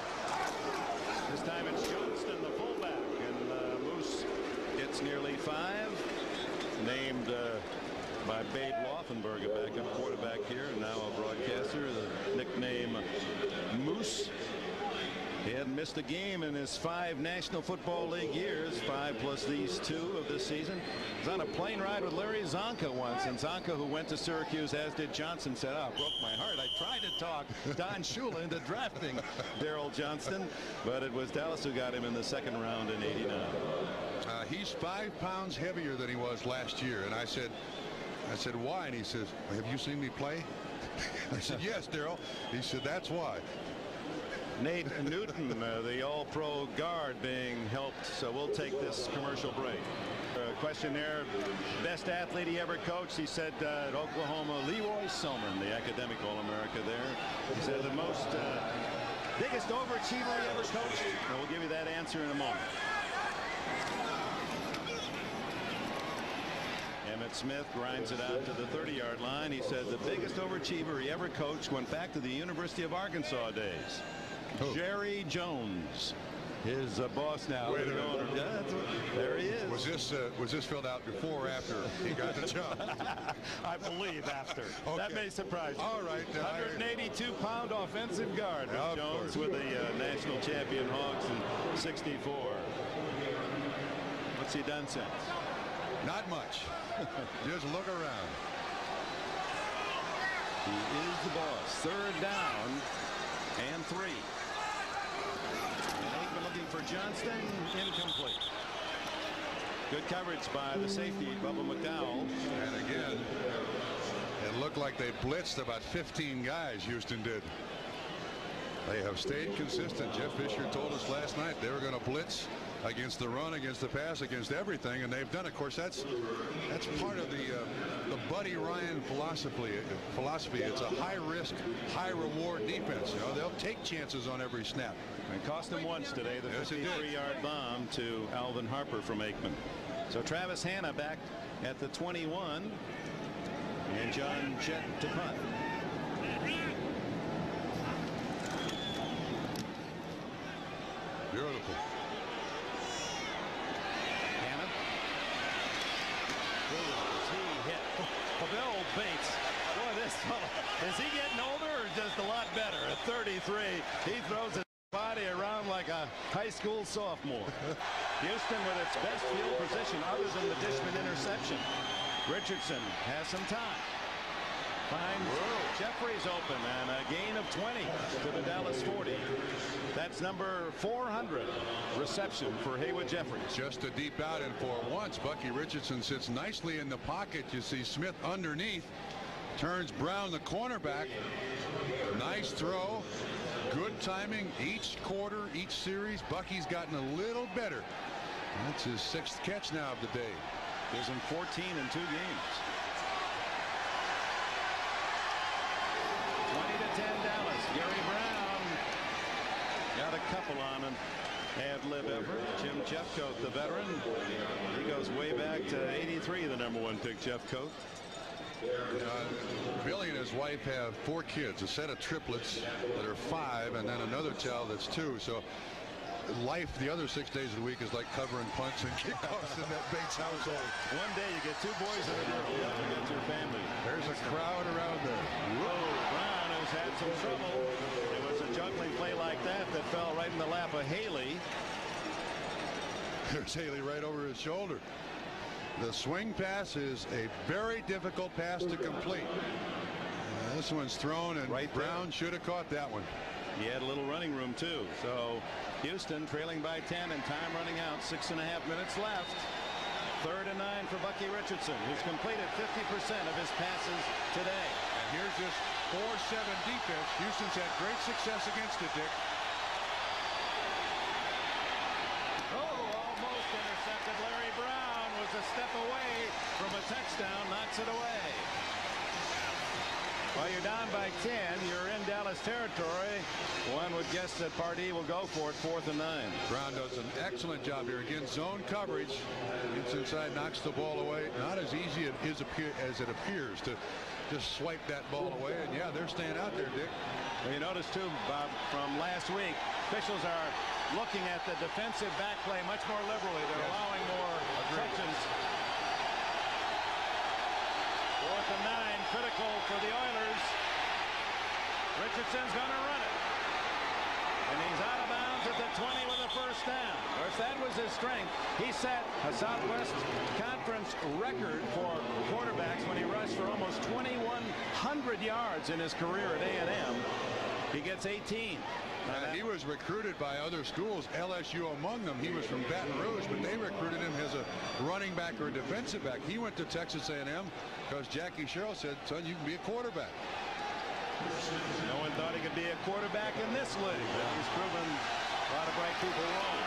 This time it's Johnston, the fullback, and Moose gets nearly 5. Named by Babe Laufenberg, a backup quarterback here, and now a broadcaster. The nickname Moose. He hadn't missed a game in his 5 National Football League years, 5 plus these 2 of this season. He was on a plane ride with Larry Zonka once, and Zonka, who went to Syracuse, as did Johnson, said, "Oh, it broke my heart. I tried to talk Don Shula into drafting Daryl Johnston, but it was Dallas who got him in the 2nd round in '89. He's 5 pounds heavier than he was last year, and I said, why? And he says, "Have you seen me play?" I said, "Yes, Daryl." He said, "That's why." Nate Newton, the all-pro guard, being helped. So we'll take this commercial break. Question there, best athlete he ever coached. He said at Oklahoma, Leroy Selman, the academic All-America there. He said the most biggest overachiever he ever coached. And we'll give you that answer in a moment. Emmitt Smith grinds it out to the 30-yard line. He said the biggest overachiever he ever coached went back to the University of Arkansas days. Oh. Jerry Jones, his boss now. Wait a minute. There he is. Was this filled out before or after he got the job? I believe after. Okay. That may surprise you. All right. 182-pound offensive guard. Of Jones course. with the national champion Hawks in '64. What's he done since? Not much. Just look around. He is the boss. 3rd down and 3. And Aikman looking for Johnston. Incomplete. Good coverage by the safety, Bubba McDowell. And again, it looked like they blitzed about 15 guys. Houston did. They have stayed consistent. Jeff Fisher told us last night they were going to blitz against the run, against the pass, against everything, and they've done it. Of course, that's part of the Buddy Ryan philosophy. It's a high-risk, high-reward defense. You know, they'll take chances on every snap. It cost them once today, the Yes, it did. 53-yard bomb to Alvin Harper from Aikman. So Travis Hanna back at the 21, and John Jett to punt. Beautiful. Hanna. He hit. Pavel Bates. Boy, this fellow, is he getting older or just a lot better? At 33, he throws his body around like a high school sophomore. Houston with its best field position other than the Dishman interception. Richardson has some time. Finds Jeffries open, and a gain of 20 to the Dallas 40. That's number 400 reception for Haywood Jeffries. Just a deep out, and for once Bucky Richardson sits nicely in the pocket. You see Smith underneath, turns Brown the cornerback. Nice throw, good timing. Each quarter, each series, Bucky's gotten a little better. That's his 6th catch now of the day. Gives him 14 in 2 games. 20-10 Dallas. Gary Brown got a couple on an ad-lib effort. Jim Jeffcoat, the veteran. He goes way back to '83, the #1 pick, Jeffcoat. Billy and his wife have 4 kids, a set of triplets that are 5, and then another child that's 2. So life the other 6 days of the week is like covering punts and kickoffs in that Bates household. One day you get 2 boys and a girl. You have to get your family. There's a crowd around there. Whoa, Brown has had some trouble. It was a juggling play like that fell right in the lap of Haley. There's Haley right over his shoulder. The swing pass is a very difficult pass to complete. This one's thrown, and right Brown should have caught that one. He had a little running room too. So Houston trailing by 10 and time running out. 6.5 minutes left. 3rd and 9 for Bucky Richardson, who's completed 50% of his passes today. And here's this 4-7 defense. Houston's had great success against it, Dick. Almost intercepted. Larry Brown was a step away from a touchdown, knocks it away. While you're down by 10, you're in Dallas Dallas territory. One would guess that Pardee will go for it, 4th and 9. Brown does an excellent job here. Again, zone coverage. Gets inside, knocks the ball away. Not as easy as it appears to just swipe that ball away. And yeah, they're staying out there, Dick. Well, you notice too, Bob, from last week, officials are looking at the defensive back play much more liberally. They're allowing more touches. 4th and 9, critical for the Oilers. Richardson's going to run it. And he's out of bounds at the 20 with a first down. Of course, that was his strength. He set a Southwest Conference record for quarterbacks when he rushed for almost 2,100 yards in his career at A&M. He gets 18. He was recruited by other schools, LSU among them. He was from Baton Rouge, but they recruited him as a running back or a defensive back. He went to Texas A&M because Jackie Sherrill said, son, you can be a quarterback. No one thought he could be a quarterback in this league, but he's proven a lot of bright people wrong.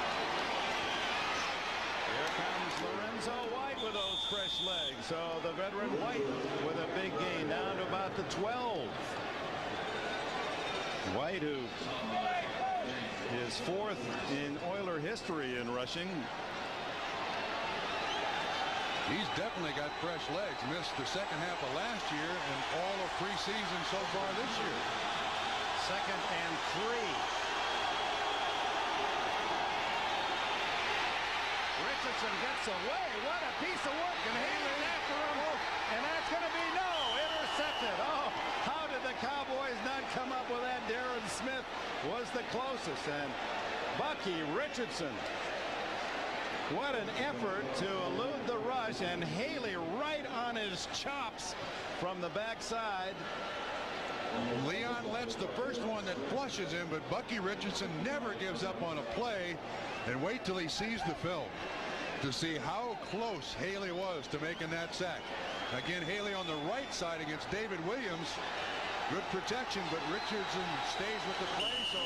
Here comes Lorenzo White with those fresh legs. So the veteran White with a big gain down to about the 12. White, who is 4th in Oiler history in rushing. He's definitely got fresh legs. Missed the second half of last year and all of preseason so far this year. 2nd and 3. Richardson gets away. What a piece of work. And Haley after him. And that's going to be intercepted. Oh, how did the Cowboys not come up with that? Darren Smith was the closest. And Bucky Richardson. What an effort to elude the rush, and Haley right on his chops from the backside. Leon lets the first one that flushes him, but Bucky Richardson never gives up on a play. And wait till he sees the film to see how close Haley was to making that sack. Again, Haley on the right side against David Williams. Good protection, but Richardson stays with the play, so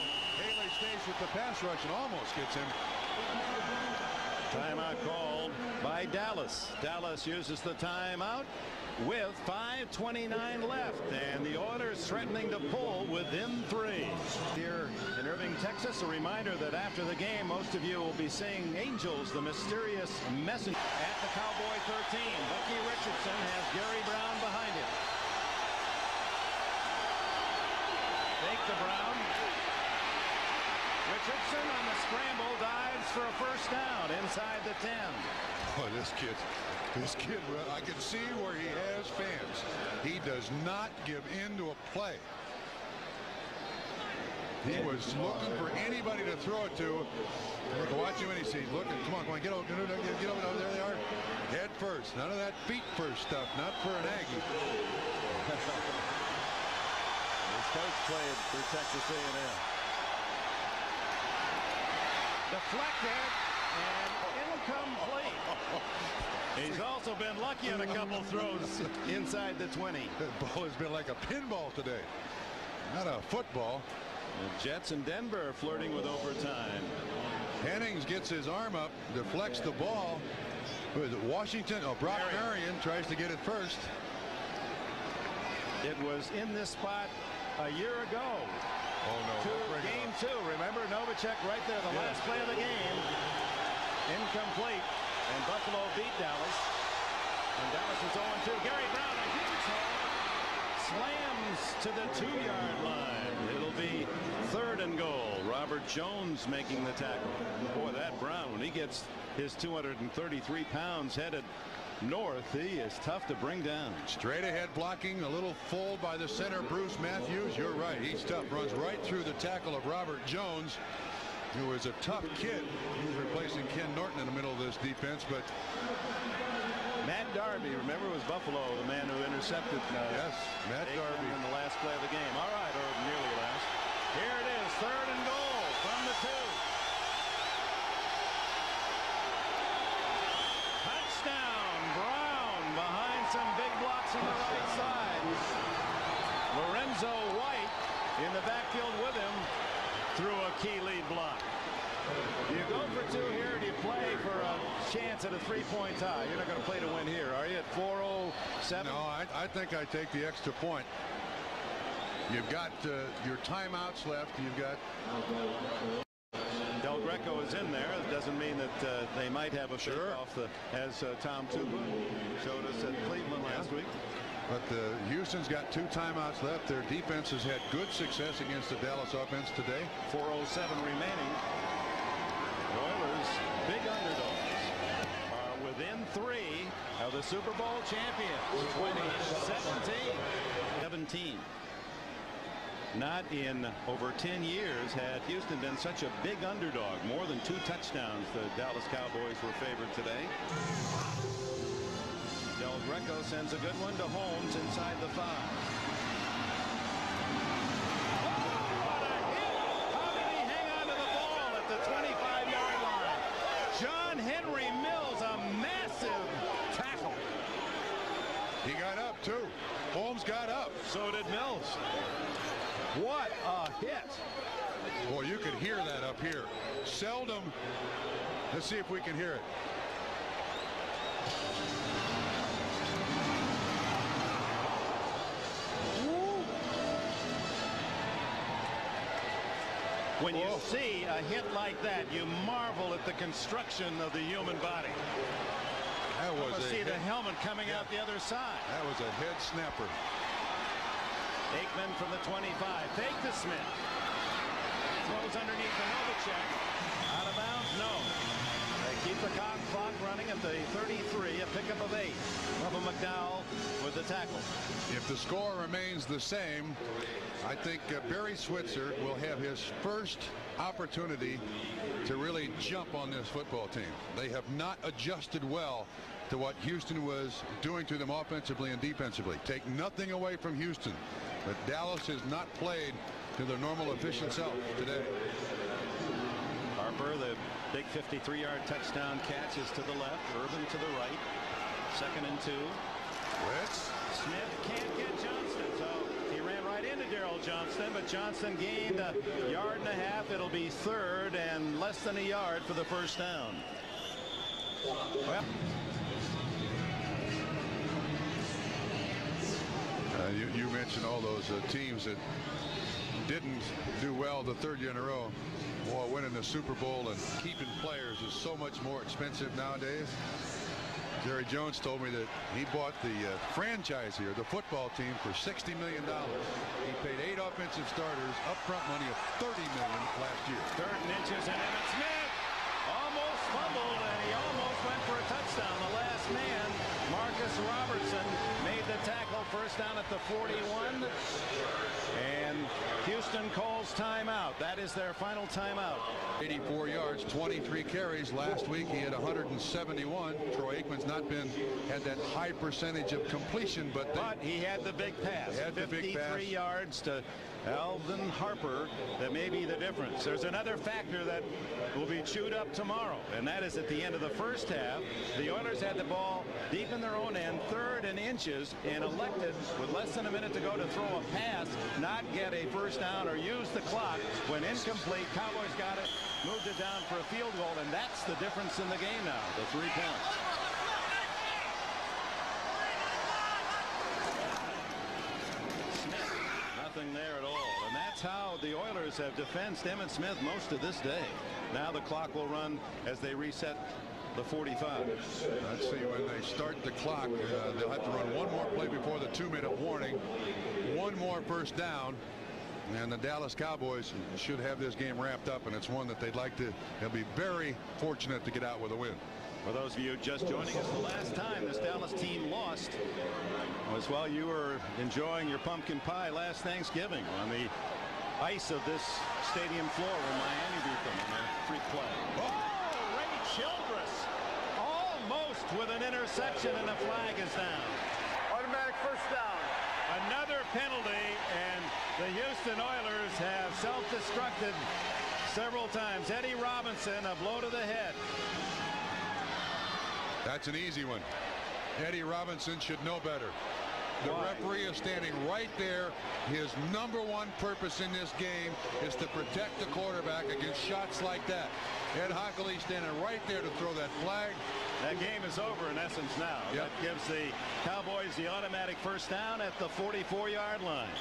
Haley stays with the pass rush and almost gets him. Timeout called by Dallas. Dallas uses the timeout with 5:29 left, and the Oilers threatening to pull within 3. Here in Irving, Texas, a reminder that after the game, most of you will be seeing Angels, the mysterious messenger. At the Cowboy 13, Bucky Richardson has Gary Brown behind him. Fake to Brown. Richardson on the scramble dives for a first down inside the 10. Boy, this kid, I can see where he has fans. He does not give in to a play. He was looking for anybody to throw it to. Look, watch him when he sees. Look, come on, get over, get over. Oh, there they are. Head first. None of that feet first stuff. Not for an Aggie. His coach played for Texas A&M. Deflected and incomplete. He's also been lucky on a couple throws inside the 20. That ball has been like a pinball today, not a football. The Jets and Denver flirting with overtime. Hennings gets his arm up, deflects the ball. Who is it? Washington? Oh, Brock Marion tries to get it first. It was in this spot a year ago. Oh no! Game 2. Remember Novacek right there, the last play of the game. Incomplete, and Buffalo beat Dallas. And Dallas is 0-2. Gary Brown, a huge slams to the 2-yard line. It'll be 3rd and goal. Robert Jones making the tackle. Boy, that Brown, when he gets his 233 pounds headed north, he is tough to bring down. Straight ahead blocking, a little fold by the center, Bruce Matthews. You're right, he's tough. Runs right through the tackle of Robert Jones, who is a tough kid. He's replacing Ken Norton in the middle of this defense, but Matt Darby, remember, was Buffalo, the man who intercepted yes, Matt Darby in the last play of the game. All right, or nearly last. Here it is, 3rd and goal from the 2. Touchdown, Brown behind some big blocks on the right side. Lorenzo White in the backfield with him through a key lead block. Do you go for 2 here? Do you play for a chance at a 3-point tie? You're not going to play to win here, are you? At 4:07. No, I think I take the extra point. You've got your timeouts left. You've got Del Greco is in there. It doesn't mean that they might have a sure off as Tom Tuba showed us at Cleveland last week. But Houston's got 2 timeouts left. Their defense has had good success against the Dallas offense today. 4:07 remaining. The Oilers, big underdogs, are within 3 of the Super Bowl champions. 17. Not in over 10 years had Houston been such a big underdog. More than 2 touchdowns. The Dallas Cowboys were favored today. Del Greco sends a good one to Holmes inside the 5. What a hit! How did he hang on to the ball at the 25-yard line? John Henry Mills, a massive tackle. He got up too. Holmes got up. So did Mills. What a hit. Boy, you could hear that up here. Seldom. Let's see if we can hear it. When you see a hit like that, you marvel at the construction of the human body. That was see the helmet coming out the other side. That was a head snapper. Aikman from the 25. Fake to Smith. Throws underneath the Novacek. Out of bounds? No. They keep the clock running at the 33. A pickup of 8. Bubba McDowell with the tackle. If the score remains the same, I think Barry Switzer will have his first opportunity to really jump on this football team. They have not adjusted well to what Houston was doing to them offensively and defensively. Take nothing away from Houston, but Dallas has not played to their normal efficient self today. Harper, the big 53-yard touchdown catch, is to the left. Urban to the right. 2nd and 2. Blitz. Smith can't get Johnston, so he ran right into Daryl Johnston, but Johnston gained a 1.5 yards. It'll be 3rd and less than a yard for the first down. Well, you mentioned all those teams that didn't do well the 3rd year in a row. Boy, winning the Super Bowl and keeping players is so much more expensive nowadays. Jerry Jones told me that he bought the franchise here, the football team, for $60 million. He paid 8 offensive starters upfront money of $30 million last year. 3rd and inches, and Emmitt Smith almost fumbled, and he almost went for a touchdown. The last man, Marcus Robertson, made the tackle. First down at the 41. And Houston calls timeout. That is their final timeout. 84 yards, 23 carries. Last week he had 171. Troy Aikman's not had that high percentage of completion, but he had the big pass. 53 yards to Alvin Harper. That may be the difference. There's another factor that will be chewed up tomorrow, and that is at the end of the first half, the Oilers had the ball deep in their own end, 3rd and inches, and elected with less than a minute to go to throw a pass, not get a first down or use the clock. When incomplete, Cowboys got it, moved it down for a field goal, and that's the difference in the game now, the 3 points. Smith, nothing there at all, and that's how the Oilers have defensed Emmitt Smith most of this day. Now the clock will run as they reset the 45. Let's see, when they start the clock, they'll have to run one more play before the 2-minute warning. One more first down, and the Dallas Cowboys should have this game wrapped up, and it's one that they'll be very fortunate to get out with a win. For those of you just joining us, the last time this Dallas team lost was while you were enjoying your pumpkin pie last Thanksgiving on the ice of this stadium floor when Miami beat them in their free play. Oh, Ray Childress almost with an interception, and the flag is down. Automatic first down. Another penalty, and the Houston Oilers have self-destructed several times. Eddie Robinson, a blow to the head. That's an easy one. Eddie Robinson should know better. The referee is standing right there. His #1 purpose in this game is to protect the quarterback against shots like that. Ed Hockley standing right there to throw that flag. That game is over in essence now. Yep. That gives the Cowboys the automatic first down at the 44-yard line.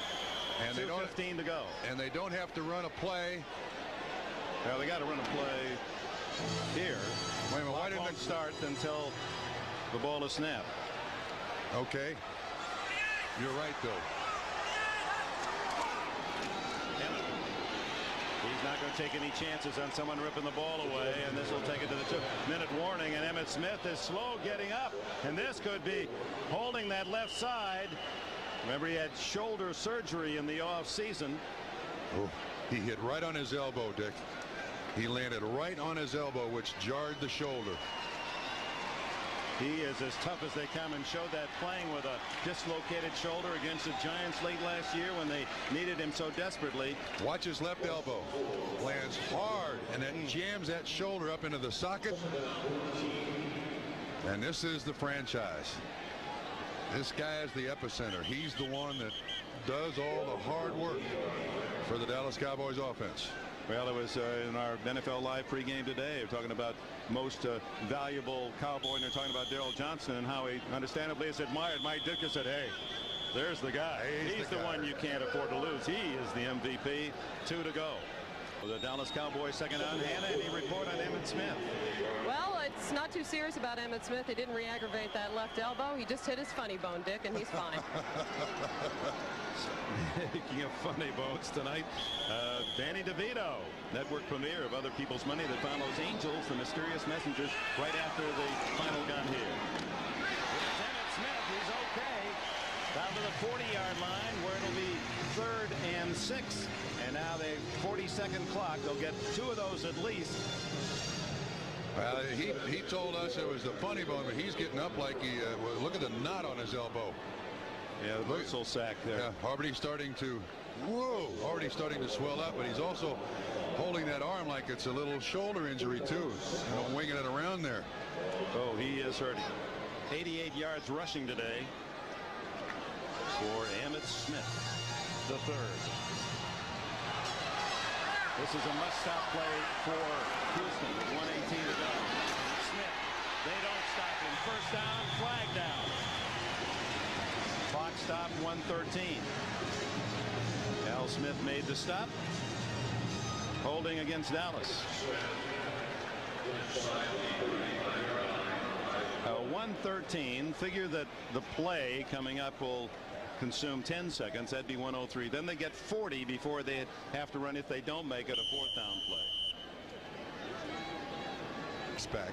And they don't 2:15 to go. And they don't have to run a play. Well, they got to run a play here. Wait a minute, why didn't it start until the ball is snapped? Okay. You're right, though. He's not going to take any chances on someone ripping the ball away, and this will take it to the 2-minute warning. And Emmitt Smith is slow getting up, and this could be holding that left side. Remember, he had shoulder surgery in the off season. Oh, he hit right on his elbow, Dick. He landed right on his elbow, which jarred the shoulder. He is as tough as they come, and showed that playing with a dislocated shoulder against the Giants late last year when they needed him so desperately. Watch his left elbow. Lands hard, and then jams that shoulder up into the socket. And this is the franchise. This guy is the epicenter. He's the one that does all the hard work for the Dallas Cowboys offense. Well, it was in our NFL Live pregame today. We're talking about most valuable Cowboy, and they're talking about Daryl Johnson and how he understandably is admired. Mike Ditka said, hey, there's the guy. He's the one you can't afford to lose. He is the MVP. 2 to go. The Dallas Cowboys second down. Hannah, any report on Emmitt Smith? Well, it's not too serious about Emmitt Smith. They didn't re-aggravate that left elbow. He just hit his funny bone, Dick, and he's fine. Speaking of funny bones tonight, Danny DeVito, network premiere of Other People's Money that follows Angels, the mysterious messengers, right after the final gun here. Here's Emmitt Smith. He's okay. Down to the 40-yard line where it'll be 3rd and 6. And now they 40-second clock. They'll get 2 of those at least. Well, he told us it was the funny bone, but he's getting up like he look at the knot on his elbow. Yeah, the bursal sack there. Yeah, already starting to swell up, but he's also holding that arm like it's a little shoulder injury too, winging it around there. Oh, he is hurting. 88 yards rushing today for Emmitt Smith, the third. This is a must-stop play for Houston with 1:18 to go. Smith, they don't stop him. First down, flag down. Clock stopped, 1:13. Al Smith made the stop. Holding against Dallas. 1:13. Figure that the play coming up will consume 10 seconds. That'd be 1:03. Then they get 40 before they have to run if they don't make it a 4th down play. Back.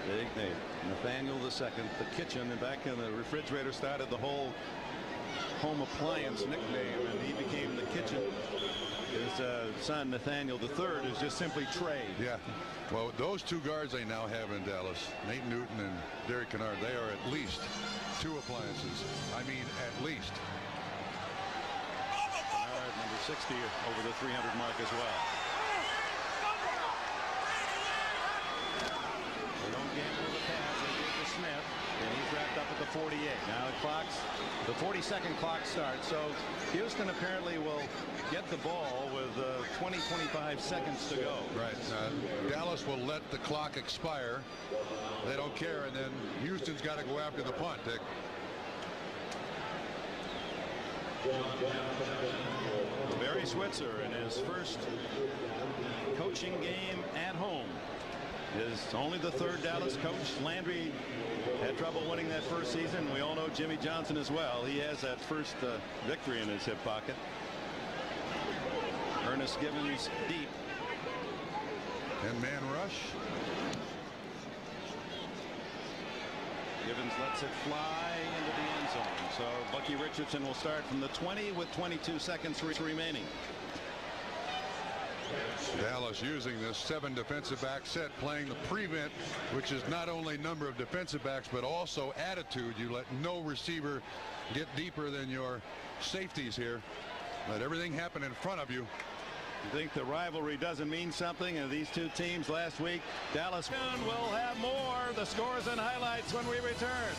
Big name. Nathaniel II, the kitchen, and back in the refrigerator started the whole home appliance nickname, and he became the kitchen. His son Nathaniel III is just simply trade. Yeah. Well, those 2 guards they now have in Dallas, Nate Newton and Derek Kennard, they are at least 2 appliances. I mean, at least. Kennard, number 60, over the 300 mark as well. They don't gamble with the pass. They give to Smith, and he's wrapped up at the 48. Now the 40-second clock starts. So Houston apparently will get the ball with 20-25 seconds to go. Right. Dallas will let the clock expire. They don't care, and then Houston's got to go after the punt, Dick. Barry Switzer in his first coaching game at home is only the 3rd Dallas coach. Landry had trouble winning that first season. We all know Jimmy Johnson as well. He has that first victory in his hip pocket. Ernest Givens deep. And man rush. Givens lets it fly into the end zone. So Bucky Richardson will start from the 20 with 22 seconds remaining. Dallas using this 7 defensive back set, playing the prevent, which is not only number of defensive backs but also attitude. You let no receiver get deeper than your safeties here. Let everything happen in front of you. You think the rivalry doesn't mean something? And these 2 teams last week, Dallas will have more. The scores and highlights when we return.